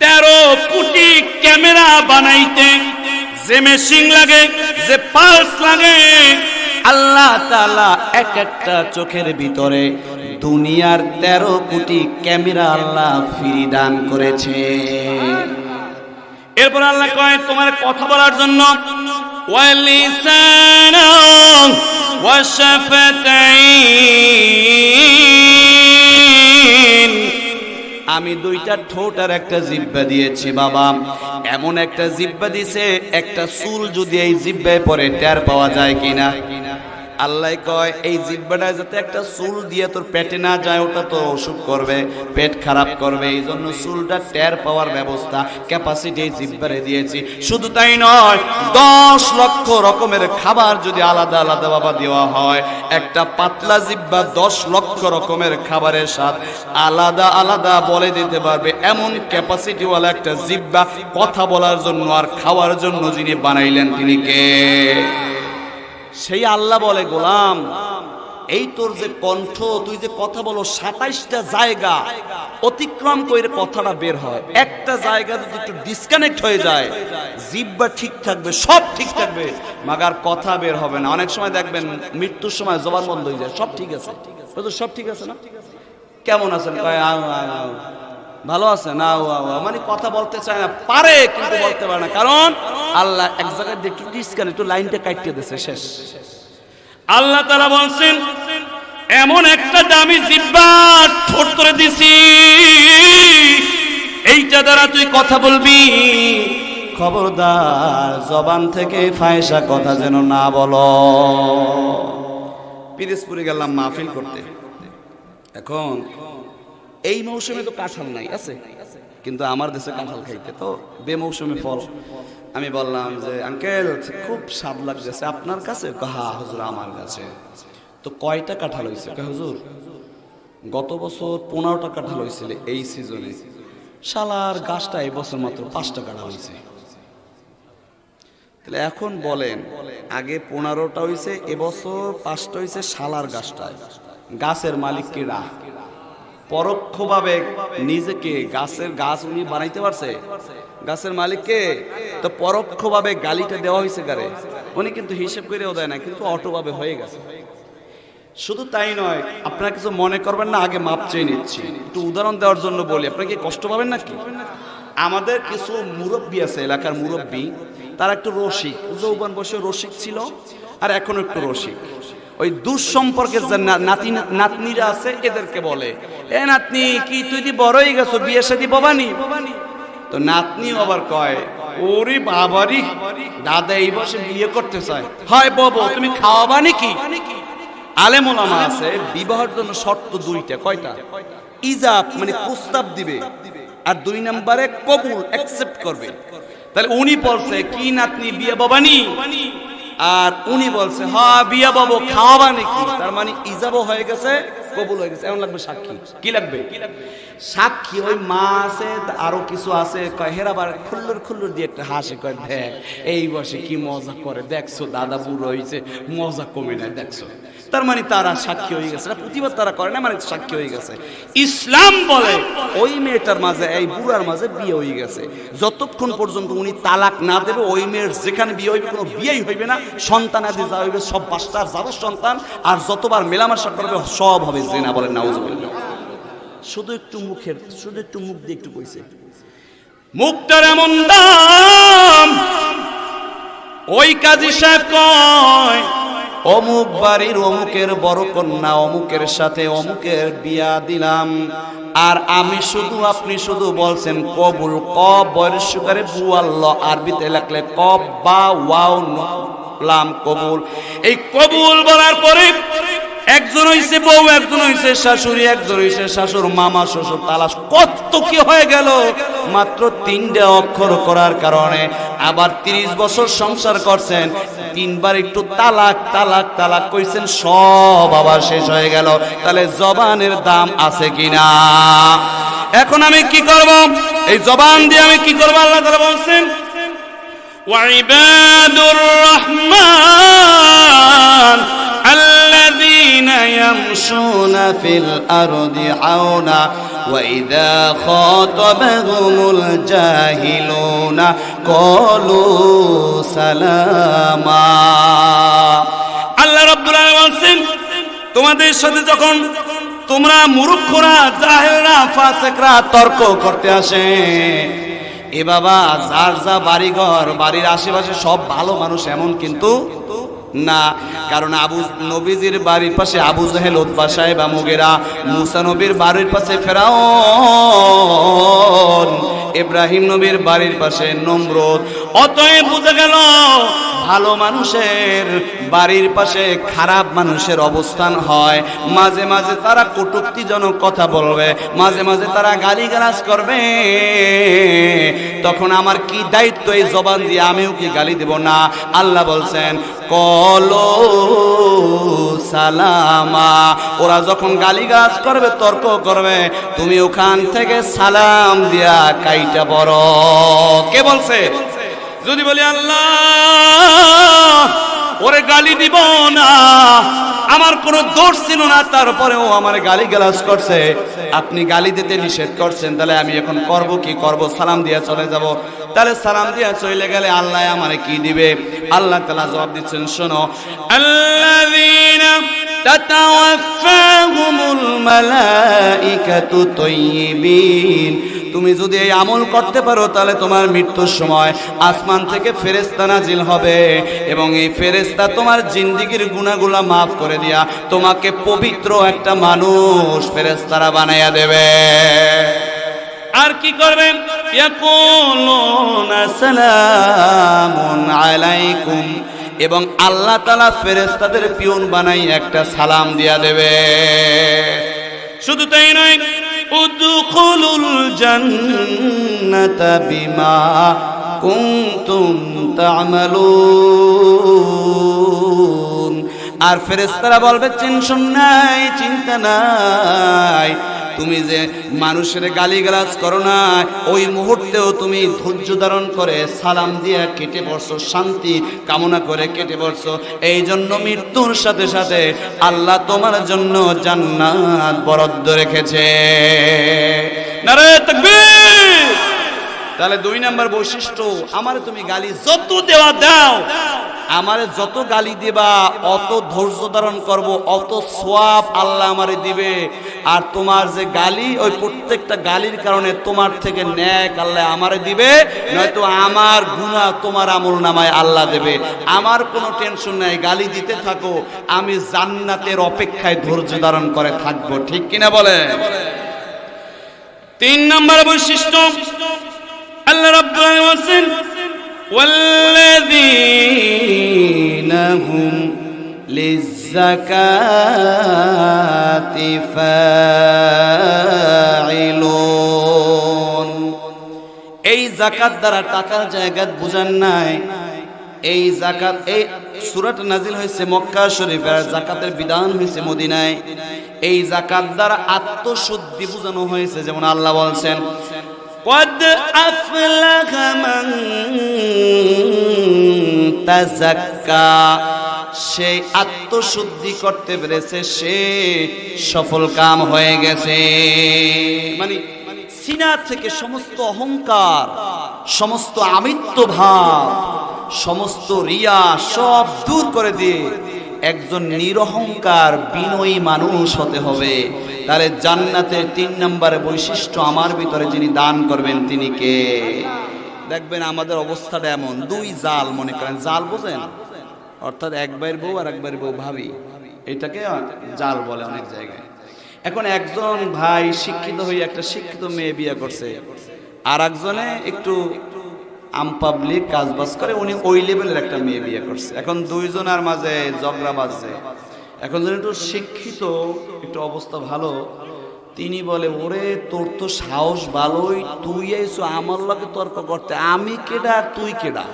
13 কোটি ক্যামেরা বানাইতে যে মেশিন লাগে, যে পালস লাগে, আল্লাহ তাআলা এক একটা চোখের ভিতরে দুনিয়ার 13 কোটি ক্যামেরা আল্লাহ ফ্রি দান করেছে। এরপর আল্লাহ কয় তোমার কথা বলার জন্য ওয়ালিসানা ওয়াশাফাতাইন, আমি 2টা ঠোঁট আর একটা জিহ্বা দিয়েছি বাবা। এমন একটা জিহ্বা দিছে, একটা চুল যদি এই জিহ্বায় পড়ে টের পাওয়া যায় কিনা? আল্লাহ কয় এই জিহ্বাটা যাতে একটা চুল দিয়ে তোর পেটে না যায়, ওটা তো অসুখ করবে, পেট খারাপ করবে, এই জন্য চুলটা টের পাওয়ার ব্যবস্থা ক্যাপাসিটি এই জিহ্বারে দিয়েছি। শুধু তাই নয়, 10 লক্ষ রকমের খাবার যদি আলাদা আলাদা বাবা দেওয়া হয়, একটা পাতলা জিহ্বা 10 লক্ষ রকমের খাবারের স্বাদ আলাদা আলাদা বলে দিতে পারবে, এমন ক্যাপাসিটিওয়ালা একটা জিহ্বা কথা বলার জন্য আর খাওয়ার জন্য যিনি বানাইলেন তিনি কে? সেই আল্লাহ বলে, গোলাম এই তোর যে কণ্ঠ, তুই যে কথা বলো 27টা জায়গা অতিক্রম করে কথাটা বের হয়, একটা জায়গা যদি একটু ডিসকানেক্ট হয়ে যায়, জিহ্বা ঠিক থাকবে, সব ঠিক থাকবে, মাগার কথা বের হবে না। অনেক সময় দেখবেন মৃত্যুর সময় জবান বন্ধ হয়ে যায়, সব ঠিক আছে, সব ঠিক আছে না, কেমন আছেন, কয় ভালো আছে না, মানে কথা বলতে চায় না, পারে কিন্তু বলতে পারে না, কারণ আল্লাহ এক জায়গায় একটু ডিসকানেক্ট, একটু লাইনটা কাটিয়ে দিয়েছে, শেষ। আল্লাহ তাআলা বলছেন এমন একটা দামি জিহ্বা ঠোঁট করে দিছি, এইটা দ্বারা তুই কথা বলবি, খবরদার জবান থেকে ফায়সা কথা যেন না বলো। পিরোজপুরে গেলাম মাহফিল করতে, এখন এই মৌসুমে তো কাঁঠাল নাই, আছে কিন্তু আমার দেশে কাঁঠাল খাইতে তো বেমৌসুমে ফল। আমি বললাম যে আঙ্কেল খুব স্বাদ লাগতেছে আপনার কাছে? হ্যাঁ হুজুর আমার কাছে। তো কয়টা কাঁঠাল হয়েছে? হুজুর গত বছর 15টা কাঁঠাল হয়েছিল এই সিজনে, শালার গাছটা এই বছর মাত্র 5টা কাঁঠাল হয়েছে। তাহলে এখন বলেন, আগে 15টা হয়েছে, এবছর 5টা হয়েছে, শালার গাছটায় গাছের মালিক কেডা? পরোক্ষভাবে নিজেকে গাছ উনি বানাইতে পারছে, গাছের মালিককে, তো পরোক্ষভাবে গালিটা দেওয়া হয়েছে কারে? উনি কিন্তু হিসেব করেও দেয় না, কিন্তু অটোভাবে হয়ে গেছে। শুধু তাই নয়, আপনারা কিছু মনে করবেন না, আগে মাপ চেয়ে নিচ্ছি, একটু উদাহরণ দেওয়ার জন্য বলি, আপনারা কি কষ্ট পাবেন নাকি? আমাদের কিছু মুরব্বী আছে, এলাকার মুরব্বী, তারা একটু রসিক, যৌবন বয়সে রসিক ছিল, আর এখনো একটু রসিক। ওই দুঃসম্পর্কের যে নাতনিরা আছে এদেরকে বলে, এ নাতনি কি তুই দি বড় হয়ে গেছো, বিয়ে শাদী ববানি? তো নাতনি আবার কয়, ওরে বাবারি দাদা এই বয়সে বিয়ে করতে চায়, হয় ববো তুমি খাওয়াবানি কি? আলেম ওলামা আছে বিবাহের জন্য শর্ত 2টা, কয়টা? ইজাব মানে প্রস্তাব দিবে, আর 2 নম্বরে কবুল, অ্যাকসেপ্ট করবে। তাহলে উনি বলছে কি নাতনি বিয়ে বাবানি, আর উনি বলছে হ্যাঁ বিয়া বাবু খাওয়াবা নাকি, তার মানে ইজাবও হয়ে গেছে, কবুল হয়ে গেছে। এখন লাগবে সাক্ষী, কি লাগবে? সাক্ষী ওই মা আছে, আরো কিছু আছে, কয় হেরাবার খুল্লুর দিয়ে একটা হাসে, কয় দেখ এই বসে কি মজা করে, দেখছো দাদা বুড়ো হয়েছে, মজা কমে নাই, দেখছো। তার মানে তারা সাক্ষী হয়ে গেছে, প্রতিবাদ তারা করে না, মানে সাক্ষী হয়ে গেছে। ইসলাম বলে ওই মেয়েটার মাঝে এই বুড়ার মাঝে বিয়ে হয়ে গেছে, যতক্ষণ পর্যন্ত উনি তালাক না দেবে, ওই মেয়ের যেখানে বিয়ে হইবে কোনো বিয়েই হইবে না, সন্তান আদি যা হইবে সব বাচ্চার যাবো সন্তান, আর যতবার মেলামেশা করবে সব হবে জিনা। বলেন নাউজুবিল্লাহ। শুধু একটু মুখ দিয়ে একটু কইছে, মুখটার এমন দাম। ওই কাজী সাহেব কয় অমুক বাড়ির অমুকের বড় কন্যা অমুকের সাথে অমুকের বিয়া দিলাম, আর আমি শুধু আপনি শুধু বলছেন কবুল, কব বয়স সুগারে বু আল্লাহ, আরবিতে লাগলে কব বা ওয়াও লাম কবুল। এই কবুল বলার পরে একজন হইছে বউ, একজন হইছে শাশুড়ি, একজন হইছে শাশুর মামা, শ্বশুর, তালাশ কত কি হয়ে গেল মাত্র 3টা অক্ষর করার কারণে। আবার 30 বছর সংসার করছেন, 3বার একটু তালাক তালাক তালাক কইছেন, সব আবার শেষ হয়ে গেল। তাহলে জবানের দাম আছে কিনা? এখন আমি কি করব? এই জবান দিয়ে আমি কি করব? আল্লাহ তাআলা বলছেন ওয়াইবাদুর রহমান আল্লাযীনা ইয়ামশুনা ফিল আরদি হাওনা ওয়া ইযা খাতাবাহুমুল জাহিলুনা ক্বালু সালামা। আল্লাহ রাব্বুল আলামিন বলছেন তোমাদের সাথে যখন তোমরা মূর্খরা, জাহেলরা, ফাসিকরা তর্ক করতে আসে, এ বাবা যার যা বাড়িঘর, বাড়ির আশেপাশে সব ভালো মানুষ এমন কিন্তু না। কারণ নবীজির বাড়ির পাশে আবু জাহেল, উতবা সাহেব, মুগিরা, মুসা নবীর বাড়ির পাশে ফেরাউন, ইব্রাহিম নবীর বাড়ির পাশে নমরুদ। অতএব বুঝা গেল ভালো মানুষের বাড়ির পাশে খারাপ মানুষের অবস্থান হয়। মাঝে মাঝে তারা কটূক্তিজনক কথা বলবে, মাঝে মাঝে তারা গালিগালাজ করবে। তখন আমার কি দায়িত্ব এই জবান দিয়ে আমিও কি গালি দেব না? আল্লাহ বলছেন কলো সালামা। ওরা যখন গালিগালাজ করবে, তর্ক করবে, তুমি ওখান থেকে সালাম দিয়া কাইটা পড়ো। কে বলছে? যদি বলি আল্লাহ ওরে গালি দিব না, আমার কোনো দোষ ছিল না, তারপরেও আমার গালি গালাজ করছে, আপনি গালি দিতে নিষেধ করছেন, তাহলে আমি এখন করব কি? করব সালাম দিয়া চলে যাব। তাহলে সালাম দিয়া চলে গেলে আল্লাহ আমারে কি দিবে? আল্লাহ তাআলা জবাব দিচ্ছেন, শোনো, আল্লাযীনা তাতাওয়াফাহুমুল মালাইকাতু তাইয়্যিবিন। তুমি যদি এই আমল করতে পারো তাহলে তোমার মৃত্যুর সময় আসমান থেকে ফেরেশতা নাজিল হবে এবং এই ফেরেশতা তোমার জিন্দেগীর গুনাহগুলো মাফ করে দিয়া তোমাকে পবিত্র একটা মানুষ ফেরেশতারা বানাইয়া দেবে। আর কি করবেন? ইয়াকুলুনা সালামুন আলাইকুম, এবং আল্লাহ তাআলা ফেরেশতাদের পিয়ন বানাই একটা সালাম দিয়া দেবে। শুধু তাই নয়, উদখুলুল জান্নাতা বিমা কুনতুম তা'মালুন। আর ফেরেশতারা বলবে টেনশন নাই, চিন্তা নাই, তুমি যে মানুষের গালিগালাজ করো না, ওই মুহূর্তেও তুমি ধৈর্য ধারণ করে সালাম দিয়ে কেটে পড়ছো, শান্তি কামনা করে কেটে পড়ছো। এই জন্য মৃত্যুর সাথে সাথে আল্লাহ তোমার জন্য জান্নাত বরাদ্দ রেখেছে। নারে তাকবীর! তাহলে 2 নাম্বার বৈশিষ্ট্য, আমারে তুমি গালি যত দেওয়া দাও, আমারে যত গালি দিবা অত ধৈর্য ধারণ করব, অত সওয়াব আল্লাহ আমারে দিবে। আর তোমার যে গালি, ওই প্রত্যেকটা গালির কারণে তোমার থেকে নেক আল্লাহ আমারে দিবে, নয়তো আমার গুনাহ তোমার আমলনামায় আল্লাহ দেবে। আমার কোনো টেনশন নাই, গালি দিতে থাকো, আমি জান্নাতের অপেক্ষায় ধৈর্য ধারণ করে থাকবো। ঠিক কিনা বলে? 3 নম্বর বৈশিষ্ট্য আল্লাহ রাব্বুল আলামিন বলেন ওয়াল্লাযীনা হুম লিয-যাকাতি ফাঈলুন। এই যাকাত দ্বারা টাকার জায়গা বুঝান নাই। এই যাকাত, এই সূরাটা নাজিল হয়েছে মক্কা শরীফে, আর যাকাতের বিধান হয়েছে মদিনায়। এই যাকাত দ্বারা আত্মশুদ্ধি বোঝানো হয়েছে। যেমন আল্লাহ বলছেন قد أفلح من تزكى, সে আত্মশুদ্ধি করতে পেরেছে, সে সফল কাম হয়ে গেছে। মানে সিনা থেকে সমস্ত অহংকার, সমস্ত আমিত্ব ভাব, সমস্ত রিয়া সব দূর করে দিয়ে একজন নিরহংকার বিনয়ী মানুষ হতে হবে। তাহলে জান্নাতের 3 নম্বর বৈশিষ্ট্য আমার ভিতরে যিনি দান করবেন তিনি কে? দেখবেন আমাদের অবস্থাটা এমন, 2 জাল মনে করেন, জাল বোঝেন? অর্থাৎ এক ভাইয়ের বউ আর এক ভাইয়ের বউ ভাবি, এটাকে জাল বলে অনেক জায়গায়। এখন একজন ভাই শিক্ষিত হয়ে একটা শিক্ষিত মেয়ে বিয়ে করছে, আর একজনে একটু আমপাবলিক কাজ বাজ করে, উনি ওই লেভেলের একটা মেয়ে বিয়ে করছে। এখন 2 জনের মাঝে ঝগড়া বাজছে। এখন যেন একটু শিক্ষিত, একটু অবস্থা ভালো, তিনি বলে ওরে তোর তো সাহস ভালোই, তুই এসো আমার লগে তর্ক করতে, আমি কেডা আর তুই কেডা?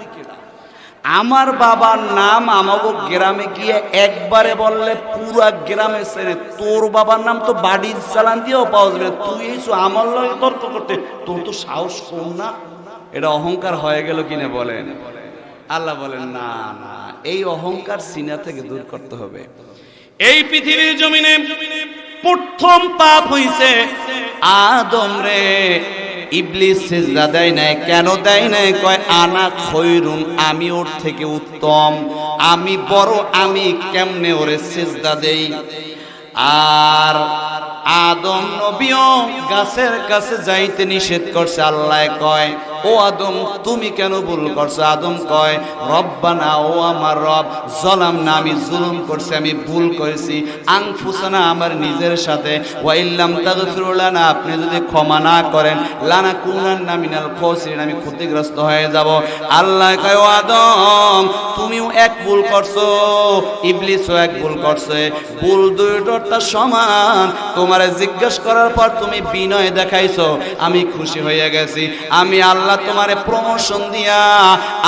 আমার বাবার নাম আমাকে গ্রামে গিয়ে একবারে বললে পুরা গ্রামে চেনে, তোর বাবার নাম তো বাড়ির চালান দিয়েও পাওয়া যাবে, তুই এসো আমার লগে তর্ক করতে, তোর তো সাহস কম না? এটা অহংকার হয়ে গেল কিনা বলেন? আল্লাহ বলেন না না, এই অহংকার সিনা থেকে দূর করতে হবে। এই পৃথিবীর জমিনে প্রথম পাপ হইছে আদম রে। ইবলিস সিজদা দেয় নাই, কেন দেয় নাই? কয় আনা খৈরুন, আমি ওর থেকে উত্তম, আমি বড়, আমি কেমনে ওরে সিজদা দেই? আর আদম নবীও গাছের কাছে যাইতে নিষেধ করছে। আল্লাহ কয় ও আদম তুমি কেন ভুল করছো? আদম কয় রব্বানা, ও আমার রব, জলামনা, আমি জুলুম করছি, আমি ভুল করেছি, আনফুসানা, আমার নিজের সাথে, ওয়া ইল্লাম তাগফির লানা, আপনি যদি ক্ষমা না করেন, লানাকুনান্না মিনাল খাসিরিন, আমি ক্ষতিগ্রস্ত হয়ে যাব। আল্লাহ কয় ও আদম তুমিও এক ভুল করছো, ইবলিসও এক ভুল করছে, ভুল দুইটা সমান। তোমারে জিজ্ঞেস করার পর তুমি বিনয় দেখাইছো, আমি খুশি হয়ে গেছি। আমি আল্লাহ তোমারে প্রমোশন দিয়া,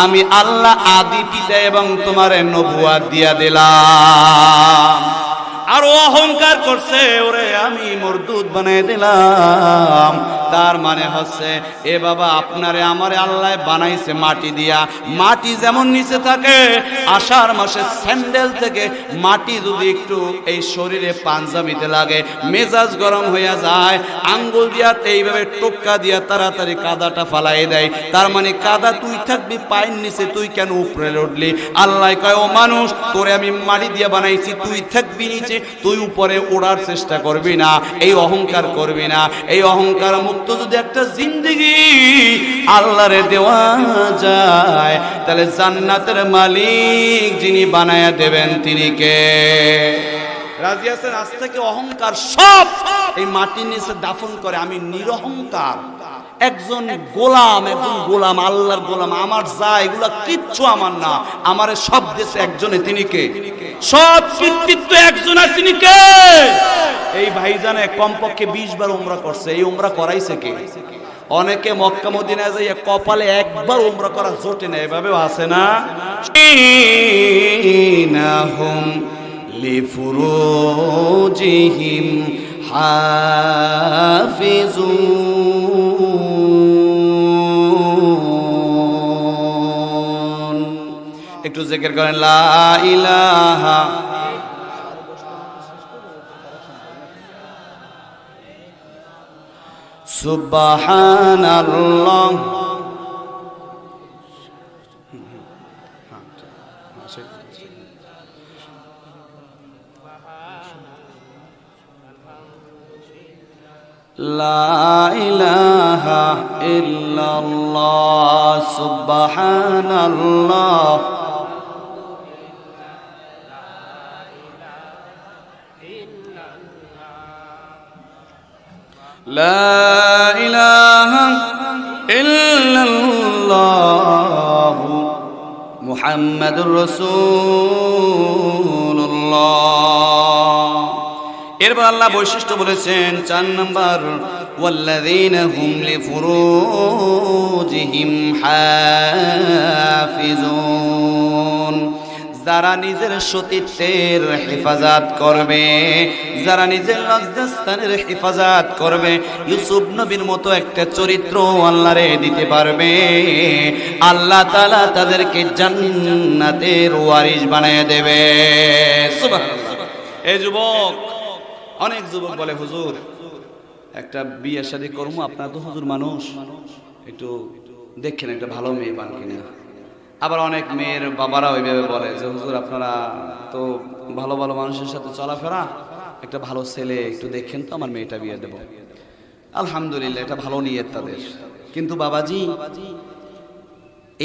আমি আল্লাহ আদি পিতা এবং তোমারে নবুয়াত দিয়া দিলাম। আরো অহংকার করছে, ওরে আমি মরদুদ বানাই দিলাম। তার মানে হচ্ছে এ বাবা আপনারে আমারে আল্লাহ বানাইছে মাটি দিয়া, মাটি যেমন নিচে থাকে, আষাঢ় মাসে স্যান্ডেল থেকে মাটি যদি একটু এই শরীরে পাঞ্জাবিতে লাগে মেজাজ গরম হইয়া যায়, আঙ্গুল দিয়া এইভাবে টোক্কা দিয়া তাড়াতাড়ি কাদাটা ফালাই দেয়। তার মানে কাদা তুই থাকবি পায়ের নিচে, তুই কেন উপরে উঠলি? আল্লাহ কয় ও মানুষ তোরে আমি মাটি দিয়া বানাইছি, তুই থাকবি নিচে, তুই উপরে ওড়ার চেষ্টা করবি না, এই অহংকার করবি না। এই অহংকার মুক্ত যদি একটা জিন্দেগি আল্লাহরে দেওয়া যায়, তাহলে জান্নাতের মালিক যিনি বানায়া দেবেন তিনি কে? রাজি আছেন? আজ থেকে অহংকার সব এই মাটির নিচে দাফন করে আমি নিরহংকার একজন গোলাম, একজন গোলাম, আল্লাহর গোলাম। আমার যা এগুলা কিচ্ছু আমার না, আমার সব দেশে একজনে, তিনি কে? সব কৃতিত্ব একজন, আর তিনি কে? এই ভাইজানে কমপক্ষে 20 বার উমরা করছে। এই উমরা করাইছে কে? অনেকে মক্কা মদিনায় যাইয়া কপালে একবার উমরা করা জোটে না, এভাবেও আছে না? ইনাহুম লিফুরুজিহিম হাফিজুন। একটু জিকির করেন লা ইলাহা সুবহানাল্লাহ। লা ইলাহা ইল্লাল্লাহ সুবহানাল্লাহ। লা ইলাহা ইল্লাল্লাহ মুহাম্মাদুর রাসূলুল্লাহ। এরপর আল্লাহ বৈশিষ্ট্য বলেছেন 4 নাম্বার, ওয়াল্লাযীনা হুম লিফুরুজিহিম হাফিজুন। যারা নিজের সতীত্বের হেফাজত করবে, যারা নিজের লজ্জাস্থানের হেফাজত করবে, ইউসুফ নবীর মতো একটা চরিত্র আল্লাহরে দিতে পারবে, আল্লাহ তাআলা তাদেরকে জান্নাতের ওয়ারিস বানিয়ে দেবে। সুবহানাল্লাহ। এই যুবক, অনেক যুবক বলে হুজুর একটা বিয়ে শাদী করবো, আপনারা তো হুজুর মানুষ, একটু দেখেন একটা ভালো মেয়ে পান কিনা। আবার অনেক মেয়ের বাবারা ওইভাবে বলে যে হুজুর আপনারা তো ভালো ভালো মানুষের সাথে চলাফেরা, একটা ভালো ছেলে একটু দেখেন তো, আমার মেয়েটা বিয়ে দেব। আলহামদুলিল্লাহ, এটা ভালো নিয়ত তাদের। কিন্তু বাবাজি,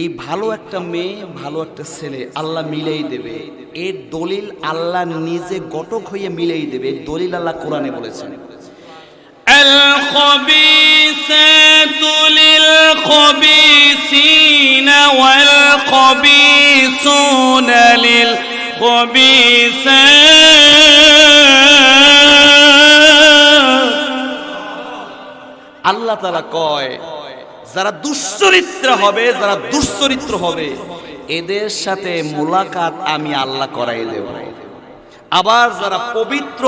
এই ভালো একটা মেয়ে, ভালো একটা ছেলে আল্লাহ মিলেই দেবে, এর দলিল আল্লাহ নিজে গটক হয়ে মিলেই দেবে। এর দলিল আল্লাহ কোরআনে বলেছেন, الخبيثات للخبيثين والخبيثون للخبيثات আল্লাহ তাআলা কয় যারা দুশ্চরিত্র হবে এদের সাথে মুলাকাত আমি আল্লাহ করাই দেব। আবার যারা পবিত্র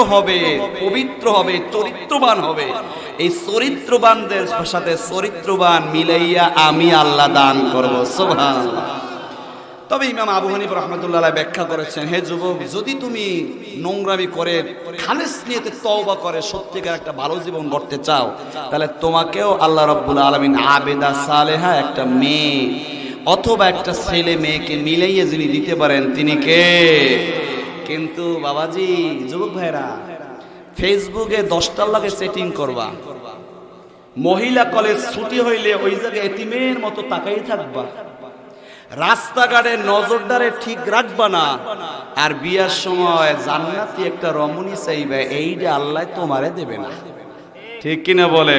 হবে চরিত্রবান হবে, এই চরিত্রবানদের সাথে চরিত্রবান মিলাইয়া আমি আল্লাহ দান করব। সুবহানাল্লাহ। তবে ইমাম আবু হানিফা রাহমাতুল্লাহ আলাইহি ব্যাখ্যা করেছেন, হে যুবক, যদি তুমি নোংরামি করে খালেস নিয়তে তওবা করে সত্যিকার একটা ভালো জীবন গড়তে চাও, তাহলে তোমাকেও আল্লাহ রাব্বুল আলামিন আবেদা সালেহা একটা মেয়ে অথবা একটা ছেলে মেয়েকে মিলাইয়ে যিনি দিতে পারেন তিনি কে? কিন্তু বাবাজি, যুবক ভাইরা, ফেসবুকে 10টার লাগে সেটিং করবা, মহিলা কলেজ ছুটি হইলে ওই জায়গায় এতিমের মতো তাকাই থাকবা, রাস্তাঘাটে নজরদারে ঠিক রাখবা না, আর বিয়ার সময় জান্নাতি একটা রমণী চাইবে, এইটা আল্লাহ তোমারে দেবে না। ঠিক কিনা বলে?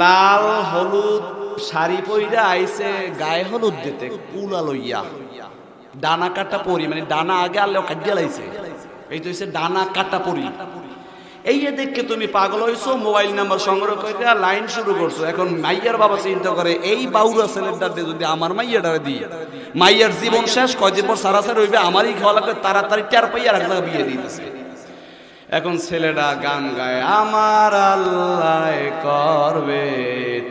লাল হলুদ শাড়ি পইরা আইছে গায়ে হলুদ দিতে, কুলা লইয়া ডানা কাটা পরি, মানে ডানা আগে আল্লাহ কাটিয়া লাইছে, এই তো হইছে ডানা কাটা পরি। এই দেখে তুমি পাগল হইছো, মোবাইল নাম্বার সংগ্রহ করে লাইন শুরু করছো। এখন মাইয়ার বাবা চিন্তা করে, এই বাউরা ছেলেটারে যদি আমার মাইয়াটারে দিই, মাইয়ার জীবন শেষ, কয়দিন পর সারাসার হইবে, আমারই খাওয়া লাগবে, তাড়াতাড়ি 4 পাইয়া এক জায়গায় বিয়ে দিতেছে। এখন ছেলেটা গান গায়, আমার আল্লাহ করবে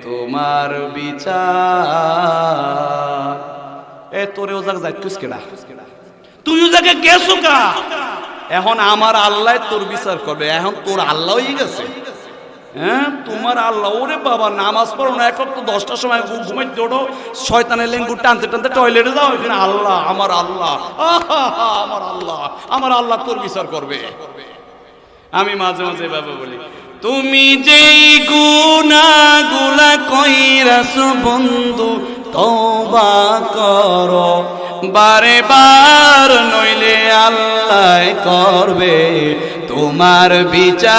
তোমার বিচার। এ তোরে ও জায়গা যাইতুস কেডা? তুই ও জায়গায় গেছো কা? এখন আমার আল্লাহ তোর বিচার করবে। এখন তোর আল্লাহ হয়ে গেছে, হ্যাঁ, তোমার আল্লাহ। ওরে বাবা, নামাজ পড়ো না, এখন তো 10টার সময় ঘুমাই দৌড়ো, শয়তানের লেঙ্গু টানতে টানতে টয়লেটে যাও, এখানে আল্লাহ, আমার আল্লাহ, আমার আল্লাহ তোর বিচার করবে। আমি মাঝে মাঝে বাবা বলি, তুমি যেই গুনাহগুলা কইরাছো বন্ধু, তওবা করো বারে বার, নইলে আল্লাহ করবে তোমার বিচার।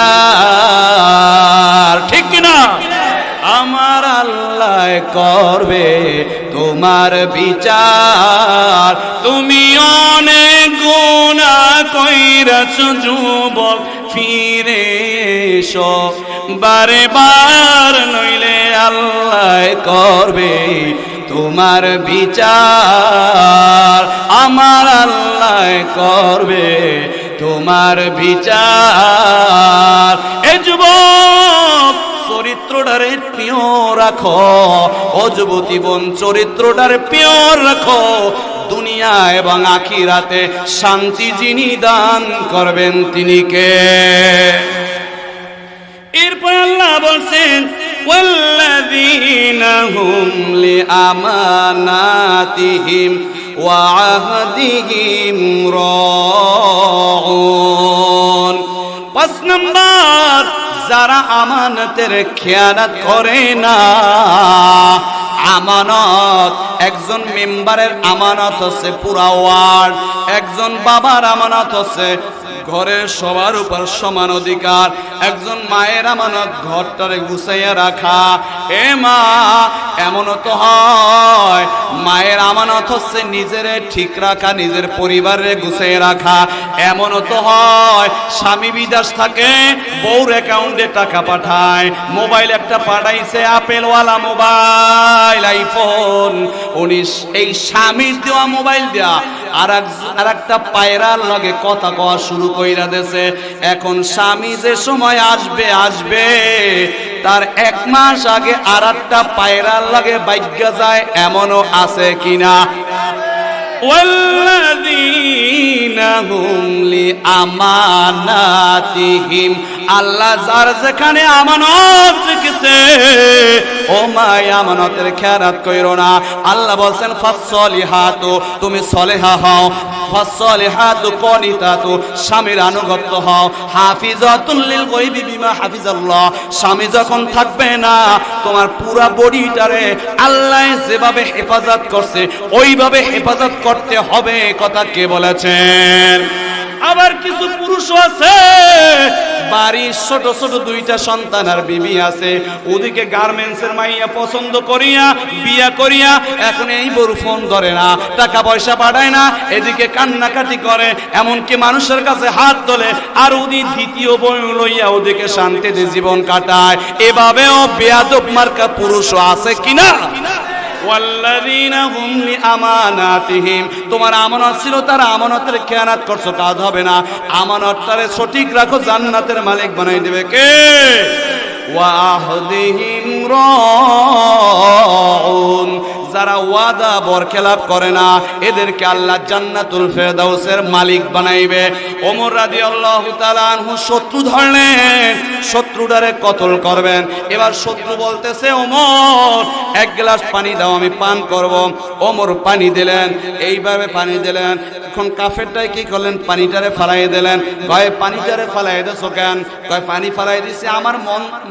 ঠিক কিনা? আমার আল্লাহ করবে তোমার বিচার। তুমি অনেক গুনাহ কইরাছো যুবক, ফিরে এসো বারে বার, নইলে আল্লাহ করবে তোমার বিচার। আমার আল্লাহ করবে তোমার বিচার। এ যুবক, চরিত্রটারে প্রিয় রাখো, ও যুবতী বোন, চরিত্রটারে প্রিয় রাখো। দুনিয়া এবং আখিরাতে শান্তি যিনি দান করবেন তিনি কে? এরপর আল্লাহ বলছেন, ওয়াল্লাযীনা হুম লিআমানাতিহিম ওয়া আহদিহিম রাউন। 5 নাম্বার, যারা আমানতের খেয়ানত করে না। আমানত, একজন মেম্বারের আমানত হচ্ছে পুরা ওয়ার্ড, একজন বাবার আমানত হচ্ছে ঘরের সবার উপর সমান অধিকার, একজন মায়ের আমানত ঘরটারে গুছাইয়া রাখা। এ মা, এমনও তো হয় মায়ের আমানত হচ্ছে নিজের ঠিক রাখা, নিজের পরিবারে গুছিয়ে রাখা। এমনও তো হয় স্বামী বিদেশ থাকে, বউর অ্যাকাউন্টে টাকা পাঠায়, মোবাইল একটা পাঠাইছে, আপেলওয়ালা মোবাইল, আইফোন 19, এই স্বামীর দেওয়া মোবাইল দেয়া আর একটা পায়রার লগে কথা কওয়া শুরু কইরা দেছে। এখন স্বামী যে সময় আসবে তার 1 মাস আগে আর একটা পায়রার লগে বাইজ্ঞা যায়, এমনও আছে কিনা? ওয়াল্লাযীনা হুম লিআমানাতিহিম, আল্লাহ যার যেখানে আমানত রেখেছে, ও মা, আমানতের খেয়ানত কইরো না। আল্লাহ বলছেন, ফাসসলিহাতু, তুমি সলেহা হও, ফাসসলিহাতু কনিতাতু, স্বামীর আনুগত্য হও, হাফিজাতুল লিল গায়বি বিমা হাফিজাল্লাহ, স্বামী যখন থাকবে না, তোমার পুরা বডিটারে আল্লাহ যেভাবে হেফাজত করছে ওইভাবে হেফাজত করতে হবে। কথা কে বলেছেন? আবার কিছু পুরুষও আছে বাড়ির ছোট ছোট দুইটা সন্তান আর বিবি আছে, ওদিকে গার্মেন্টসের মাইয়া পছন্দ করিয়া বিয়া করিয়া এখন এই বড় ফোন ধরে না, টাকা পয়সা পাঠায় না, এদিকে কান্নাকাটি করে, এমনকি মানুষের কাছে হাত তোলে, আর ওদি দ্বিতীয় বই লইয়া ওদিকে শান্তিতে জীবন কাটায়। এভাবেও বেয়াদব মার্কা পুরুষও আছে কিনা? ওয়াল্লাযীনা হুম লিআমানাতিহিম, তোমার আমানত ছিল, তার আমানতের খেয়ানত করছো, কাজ হবে না। আমানতটারে সঠিক রাখো, জান্নাতের মালিক বানাই দেবে কে? ওয়া আহদিহিম রাউন, যারা ওয়াদা বরখেলাপ করে না এদেরকে আল্লাহ জান্নাতুল ফেরদাউসের মালিক বানাইবে। ওমর রাদিয়াল্লাহু তাআলা আনহু শত্রু ধরলেন, শত্রুটারে কতল করবেন। এবার শত্রু বলতেছে, ওমর এক গ্লাস পানি দাও, আমি পান করব। ওমর পানি দিলেন, এইভাবে পানি দিলেন। এখন কাফেরটাই কি করলেন? পানিটারে ফালাই দিলেন। কয় পানিটারে ফালাই দেছো কেন? কয় পানি ফালাই দিছি, আমার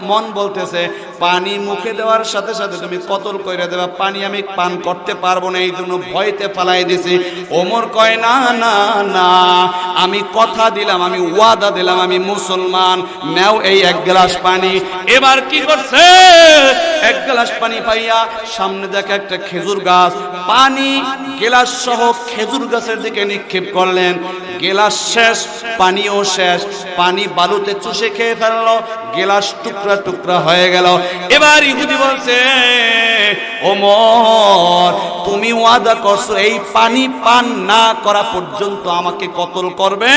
মন বলতেছে পানি মুখে দেওয়ার সাথে সাথে তুমি কতল কইরা দেবা, পানি আমি পান করতে পারবো না, এই জন্য ভয়তে ফালাই দিছি। ওমর কয় না না না, আমি কথা দিলাম, আমি ওয়াদা দিলাম, আমি মুসলমান, নাও এই এক গ্লাস পানি। এবার কি করছে? এক গ্লাস পানি পাইয়া সামনে দেখে একটা খেজুর গাছ, পানি গ্লাস সহ খেজুর গাছের দিকে নিক্ষেপ করলেন। গ্লাস শেষ, পানিও শেষ, পানি বালুতে চুষে খেয়ে ফেললো, গ্লাস টুকরা টুকরা হয়ে গেল। এবার ইহুদি বলছে, ওমর তুমি ওয়াদা করছো এই পানি পান না করা পর্যন্ত আমাকে কতল করবে,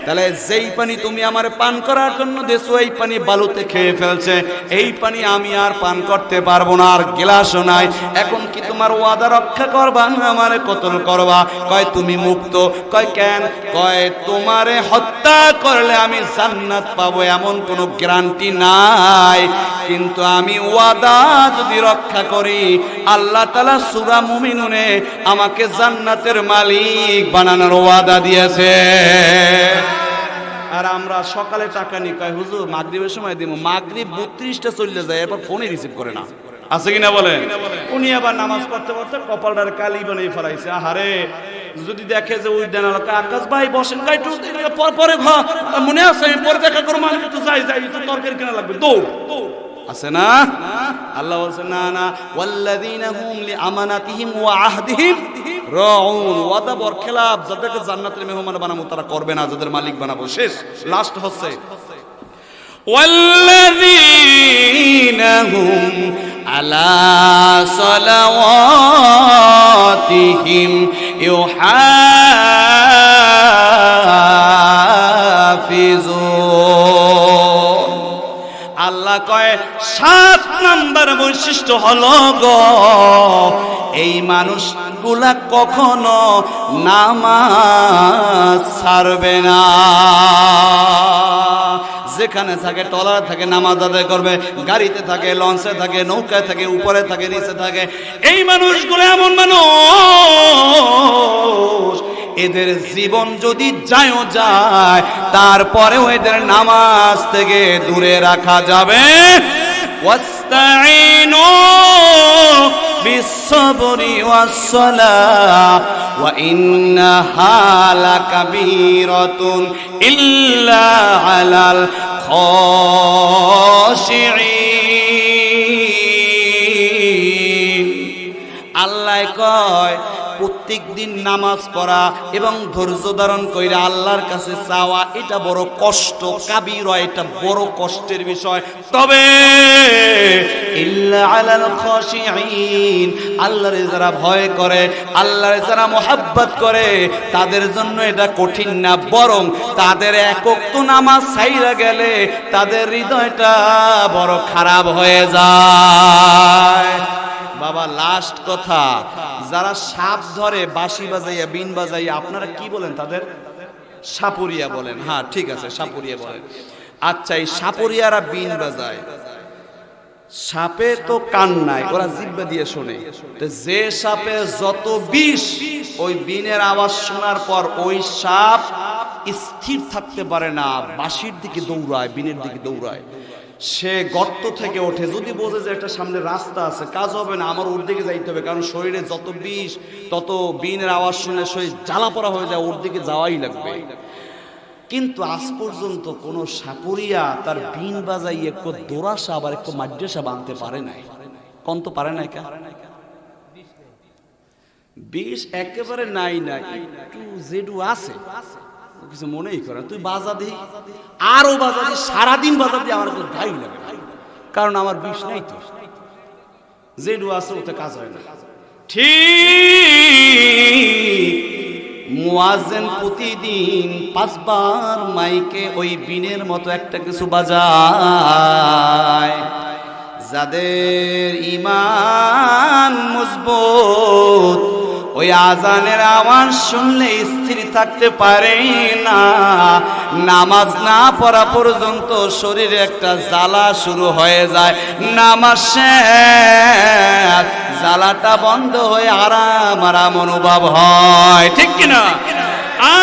তাহলে যেই পানি তুমি আমারে পান করার জন্য দেছো এই পানি বালুতে খেয়ে ফেলছে, এই পানি আমি আর পান করতে পারবো না, আর গ্লাসও নাই। এখন কি তোমার ওয়াদা রক্ষা করবা না আমারে কতল করবা? কয় তুমি মুক্ত। কয় কেন? কয় তোমারে হত্যা করলে আমি জান্নাত পাবো এমন কোনো গ্যারান্টি নাই, কিন্তু আমি ওয়াদা যদি রক্ষা করি আল্লাহ তাআলা সূরা মুমিনুনে আমাকে জান্নাতের মালিক বানানোর ওয়াদা দিয়েছে। আর আমরা সকালে টাকা নিই, কয় হুজুর মাগরিবের সময় দিব, মাগরিব 32টা চলে যায়, এরপর ফোনে রিসিভ করে না, আছে কিনা বলেন? উনি আবার নামাজ পড়তে পড়তে কপালটার কালি বানিয়ে ফেলাইছে। আহারে, যদি দেখে যে ওই দেন আকাশ ভাই বসেন, গাই পরে মনে আছে আমি পরে দেখা করবো, আমি তো যাই তো তরকারি কেনা লাগবে, দৌড় আছে না? আল্লাহ বলছে না না, ওয়াল্লাযীনা হুম লিআমানাতিহিম ওয়া আহদিহিম রাউন, ওয়াদা বরখেলাপ, যাদেরকে জান্নাতের মেহমান বানাবো তারা করবে না, যাদের মালিক বানাবো। শেষ লাস্ট হচ্ছে ওয়াল্লাযীনা হুম আলা সালাওয়াতিহিম ইউহাফিজুন। আল্লাহ কয় 7 নাম্বার বৈশিষ্ট্য হলো গো, এই মানুষগুলা কখনো নামাজ ছাড়বে না। যেখানে থাকে টলার থাকে নামাজ আদায় করবে, গাড়িতে থাকে, লঞ্চে থাকে, নৌকায় থাকে, উপরে থাকে, নিচে থাকে। এই মানুষগুলো এমন মানুষ, এদের জীবন যদি যায়ও যায় তারপরেও এদের নামাজ থেকে দূরে রাখা যাবে। ওয়াস্তাঈনু বিস-সাবরি ওয়াস-সালাহ ওয়া ইন্নাহা লাকাবীরাতুন ইল্লা আলাল খাশিঈন। আল্লাহ কয় প্রত্যেক দিন নামাজ পড়া এবং ধৈর্য ধারণ কইরা আল্লাহর কাছে চাওয়া এটা বড় কষ্ট, কাবীরা, এটা বড় কষ্টের বিষয়। তবে ইল্লা আলাল খাশিঈন, আল্লাহরে যারা ভয় করে, আল্লাহরে যারা মুহাব্বত করে তাদের জন্য এটা কঠিন না, বরং তাদের এক ওয়াক্ত নামাজ ছাইরা গেলে তাদের হৃদয়টা বড় খারাপ হয়ে যায়। বাবা লাস্ট কথা, যারা সাপ ধরে বাঁশি বাজাইয়া বিন বাজাইয়া, আপনারা কি বলেন তাদের? সাপুরিয়া বলেন। হ্যাঁ ঠিক আছে, সাপুরিয়া বলেন। আচ্ছা, এই সাপুরিয়ারা বিন বাজায়, সাপে তো কান নাই, ওরা জিহ্বা দিয়ে শোনে। যে সাপে যত বিষ, ওই বিনের আওয়াজ শোনার পর ওই সাপ স্থির থাকতে পারে না, বাঁশির দিকে দৌড়ায়, বিনের দিকে দৌড়ায়। সে গর্ত থেকে ওঠে, যদি বোঝে যে একটা সামনে রাস্তা আছে, কাজ হবে না, আমার ওর দিকে যাইতে হবে, কারণ শরীরে যত বিষ তত বিনের আওয়াজ শুনে শরীর জ্বালা পড়া হয়ে যায়, ওর দিকে যাওয়াই লাগবে। কিন্তু আজ পর্যন্ত কোনো সাপুরিয়া তার বিন বাজাই একটু দোরাসা আবার একটু মাদ্রাসা বানতে পারে নাই। কোন তো পারে নাই, বিষ একেবারে নাই না, একটু যেটু আছে কিছু মনেই করে তুই বাজা দি, আরো বাজা দি, সারাদিন বাজা দিয়ে আমার গাই লাগে, কারণ আমার বিষ নাই তো, যেটু আছে ওতে কাজ হয় না। ঠিক মুয়াজ্জিন প্রতিদিন 5 বার মাইকে ওই বিনের মতো একটা কিছু বাজায়। যাদের ঈমান মজবুত ওই আজানের আওয়াজ শুনলে স্থির থাকতে পারে না, নামাজ না পড়া পর্যন্ত শরীরে একটা জ্বালা শুরু হয়ে যায়, নামাজ শেষ জ্বালাটা বন্ধ হয়ে আরাম আরাম অনুভব হয়, ঠিক কিনা?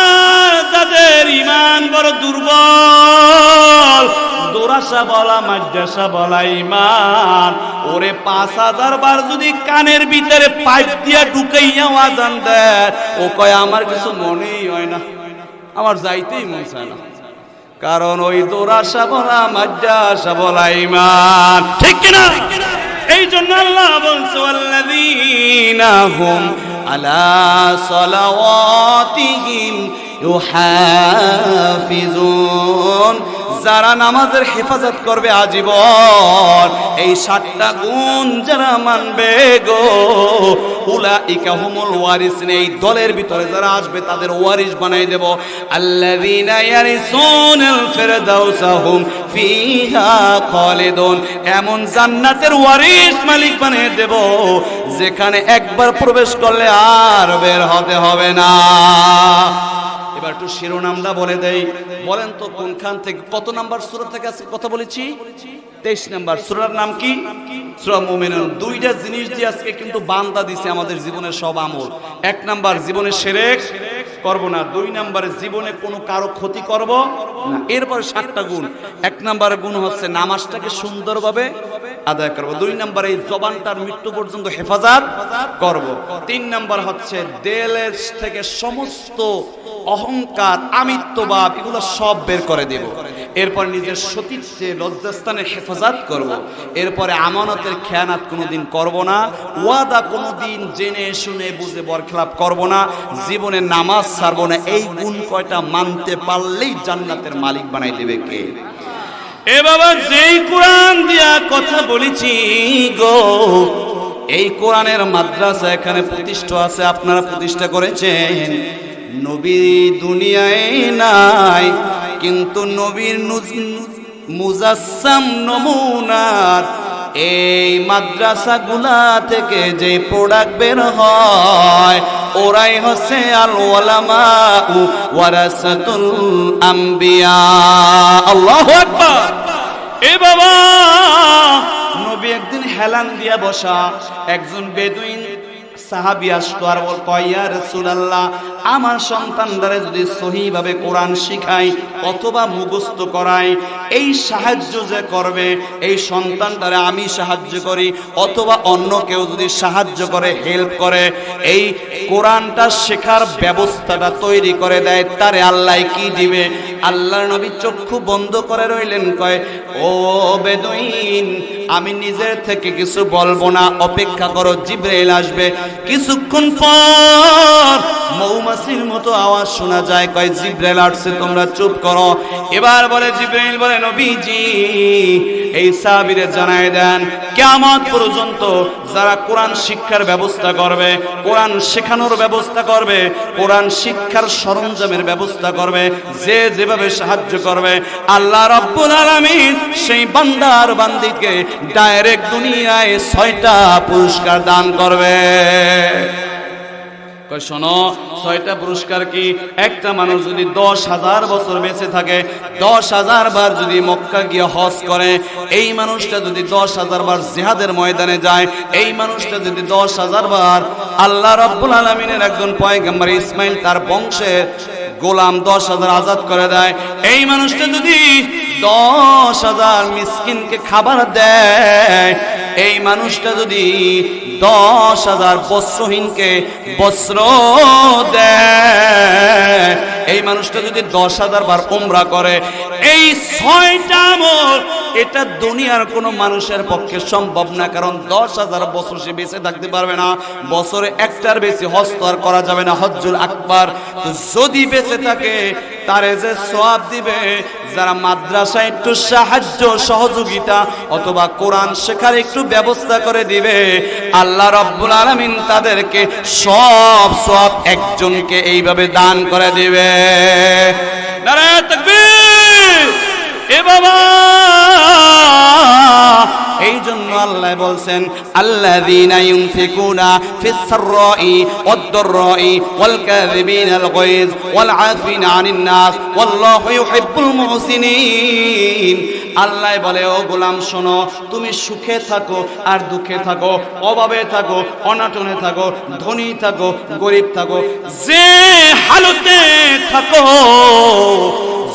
আর যাদের ঈমান বড় দুর্বল, দোরাসা বলা মাদ্রাসা বলা ঈমান, ওরে 5000 বার যদি কানের ভিতরে পাইপ দিয়া ঢুকাইয়া আজান দেয়, ও কয় আমার কিছু মনেই হয় না, আমার যাইতেই মন চায় না, কারণ ওই দোরাসা বলা মাদ্রাসা বলা ঈমান, ঠিক কিনা? এই জন্য আল্লাহ বলছে আল্লাযীনা হুম আলা সালাওয়াতিহিম ইউহাফিজুন, যারা নামাজের হেফাজত করবে আজীবন, এই 7টা গুণ যারা মানবে গো, উলাইকা হুমুল ওয়ারিসিন, এই দলের ভিতরে যারা আসবে তাদের ওয়ারিস বানাই দেব। আল্লাযীনা ইয়ারিসুনাল ফিরদাউসা হুম ফিহা খালিদুন, এমন জান্নাতের ওয়ারিস মালিক বানিয়ে দেব যেখানে একবার প্রবেশ করলে আর বের হতে হবে না। এবার একটু শিরোনামটা বলে দেই, বলেন তো কোনখান থেকে কত নাম্বার সূরা থেকে আজকে কথা বলেছি? 23 নাম্বার। সূরার নাম কি? সূরা মুমিনুন। 2টা জিনিস দিয়ে আজকে কিন্তু বান্দা দিছে আমাদের জীবনের সব আমল। 1 নাম্বার, জীবনে শিরক করব না। 2 নাম্বারে জীবনে কোনো কারো ক্ষতি করব না। এরপর 7টা গুণ। 1 নাম্বারের গুণ হচ্ছে নামাজটাকে সুন্দরভাবে আদায় করব। 2 নাম্বারে এই জবানটার মৃত্যু পর্যন্ত হেফাজত করব। 3 নাম্বার হচ্ছে দিলের থেকে সমস্ত অহংকার, আমিত্ববাদ এগুলো সব বের করে দেব। এরপর নিজের সতীত্বে লজ্জাস্থানের হেফাজত করব। এরপরে আমানতের খেয়ানত কোনোদিন করব না, ওয়াদা কোনোদিন জেনে শুনে বুঝে বরখেলাপ করব না, জীবনে নামাজ ছাড়ব না। এই গুণ কয়টা মানতে পারলেই জান্নাতের মালিক বানাই দেবে কে? এ বাবা, যেই কোরআন দিয়া কথা বলেছি গো, এই কোরআনের মাদ্রাসা এখানে প্রতিষ্ঠা আছে, আপনারা প্রতিষ্ঠা করেছেন। নবী দুনিয়ায় নাই, কিন্তু নবীর মুজাসসাম নমুনার এই মাদ্রাসাগুলা থেকে যে প্রোডাক্ট বের হয়, ওরাই হচ্ছে আল উলামা ওয়ারাসাতুল আম্বিয়া। আল্লাহু আকবার। এ বাবা, নবী একদিন হেলান দিয়া বসা, একজন বেদুইন সাহাবী আসতো আর বলতো, ইয়া রাসূলুল্লাহ, আমার সন্তানদের যদি সহিভাবে কোরআন শিখাই অথবা মুখস্থ করাই, এই সাহায্য যে করবে এই সন্তানটারে আমি সাহায্য করি, অথবা অন্য কেউ যদি সাহায্য করে, হেল্প করে, এই কোরআনটা শেখার ব্যবস্থাটা তৈরি করে দেয়, তারে আল্লাহ কি দিবে? আল্লাহর নবী চক্ষু বন্ধ করে রইলেন, কয়, ও বেদুইন, আমি নিজের থেকে কিছু বলবো না, অপেক্ষা করো, জিবরাইল আসবে। কিছুক্ষণ পর মৌমাছির মতো আওয়াজ শোনা যায়, কয়, জিবরাইল আসছে, তোমরা চুপ করো। এবার বলে জিবরাইল, বলে, নবীজি, এই সাহাবীরে জানায় দেন, কিয়ামত পর্যন্ত যারা কোরআন শিক্ষার ব্যবস্থা করবে, কোরআন শেখানোর ব্যবস্থা করবে, কোরআন শিক্ষার সরঞ্জামের ব্যবস্থা করবে, যে যেভাবে সাহায্য করবে, আল্লাহ রাব্বুল আলামিন সেই বান্দার বান্দিকে ডাইরেক্ট দুনিয়ায় 6টা পুরস্কার দান করবে। শোনো, 6টা পুরস্কার কি? একটা মানুষ যদি 10,000 বছর বেঁচে থাকে, 10,000 বার যদি মক্কা গিয়ে হজ করে, এই মানুষটা যদি 10,000 বার জিহাদের ময়দানে যায়, এই মানুষটা যদি 10,000 বার আল্লাহ রাব্বুল আলামিনের একজন পয়গম্বর ইসমাইল তার বংশের গোলাম 10,000 আজাদ করে দেয়, এই মানুষটা যদি 10,000 মিসকিনকে খাবার দেয়, এই মানুষটা যদি 10,000 বস্ত্রহীনকে বস্ত্র দেয়, এই মানুষটা যদি 10,000 বার উমরা করে, এই 6টা আমল এটা দুনিয়ার কোনো মানুষের পক্ষে সম্ভব না। কারণ 10,000 বছর সে বেঁচে থাকতে পারবে না, বছরে একটার বেশি হজ তো আর করা যাবে না, হজ্জুল আকবার। তো যদি বেঁচে থাকে তারে যে সওয়াব দিবে, যারা মাদ্রাসায় একটু সাহায্য সহযোগিতা অথবা কোরআন শেখার একটু ব্যবস্থা করে দিবে, আল্লাহ রাব্বুল আলামিন তাদেরকে সব সওয়াব একজনকে এইভাবে দান করে দিবে। নারে তাকবীর! এ বাবা, এই জন্য আল্লাহ বলছেন আল্লাযীনা ইউনফিকুনা ফিস সাররাই ওয়াদ দাররাই ওয়াল কাযিবিনাল গায়জ ওয়াল আফিনা আনিন নাস ওয়াল্লাহু ইউহিব্বুল মুহসিনিন। আল্লাহ বলে, ও গোলাম শোনো, তুমি সুখে থাকো আর দুঃখে থাকো, অভাবে থাকো, অনাটনে থাকো, ধনী থাকো, গরিব থাকো, যে হালতে থাকো,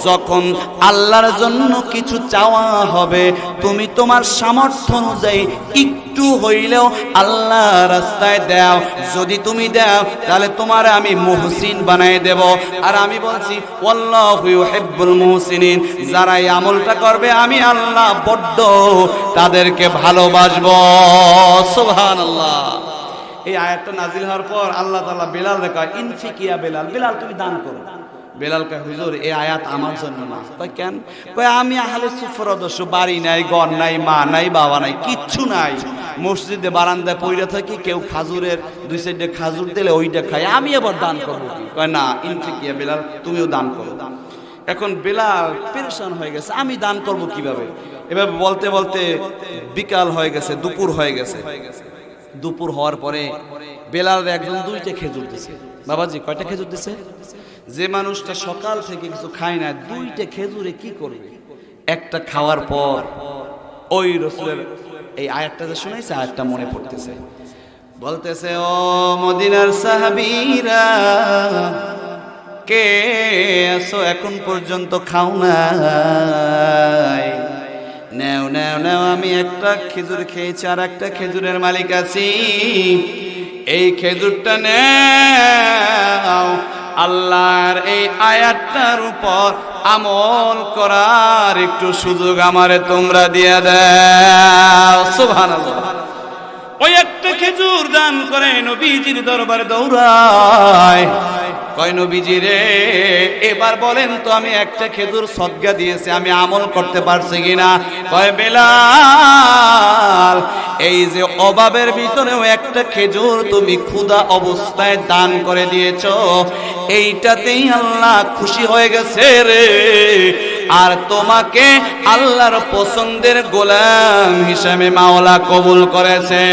যখন আল্লাহর জন্য কিছু চাওয়া হবে, তুমি তোমার সামর্থ্য অনুযায়ী একটু হইলেও আল্লাহ রাস্তায় দাও। যদি তুমি দাও তাহলে তোমার আমি মুহসিন বানায় দেব। আর আমি বলছি আল্লাহু ইউহিব্বুল মুহসিনিন, যারা এই আমলটা করবে আমি আল্লাহ বড্ড তাদেরকে ভালোবাসবো। সুবহানাল্লাহ। এই আয়াতটা নাজিল হওয়ার পর আল্লাহ তাআলা বেলালকে কয়, ইনফিকিয়া বেলাল, বেলাল তুমি দান করো। বেলাল কয়, হুজুর এই আয়াত আমার জন্য না। কয় কেন? কয় আমি আহলে সুফর সদস্য, বাড়ি নাই, ঘর নাই, মা নাই, বাবা নাই, কিচ্ছু নাই, মসজিদে বারান্দায় পইরা থাকি, কেউ খাজুরের 2 সাইডে খাজুর দিলে ওইটা খাই, আমি আবার দান করবো কি? কয় না, ইনফিকিয়া বেলাল তুমিও দান করো। এখন বেলাল পেরেশান হয়ে গেছে, আমি দান করব কিভাবে? এভাবে বলতে বলতে বিকাল হয়ে গেছে, দুপুর হয়ে গেছে। দুপুর হওয়ার পরে বেলাল একজন 2টা খেজুর দিছে। বাবাজি কয়টা খেজুর দিছে? যে মানুষটা সকাল থেকে কিছু খায় না, 2টা খেজুরে কি করবে? একটা খাওয়ার পর ওই রাসূলের এই আয়াতটা যে শুনাইছে, আয়াতটা মনে পড়তেছে, বলতেছে, ও মদিনার সাহাবীরা, কে আছো এখন পর্যন্ত খাও নাই? নেও নেও নেও, আমি একটা খেজুর খেয়েছি, আর একটা খেজুরের মালিক আছি, এই খেজুরটা নেও, আল্লাহর এই আয়াতটার উপর আমল করার একটু সুযোগ আমারে তোমরা দিয়ে দাও। সুবহানাল্লাহ। ওই একটা খেজুর দান করে নবীজির দরবারে দৌড়ায়, কয় নবীজি রে, এবার বলেন তো আমি একটা খেজুর সদকা দিয়েছি, আমি আমল করতে পারছি কিনা? কয় বেলাল, এই যে অভাবের ভিতরেও একটা খেজুর তুমি ক্ষুধা অবস্থায় দান করে দিয়েছো, এইটাতেই আল্লাহ খুশি হয়ে গেছে রে, আর তোমাকে আল্লাহর পছন্দের গোলাম হিসেবে মাওলা কবুল করেছে।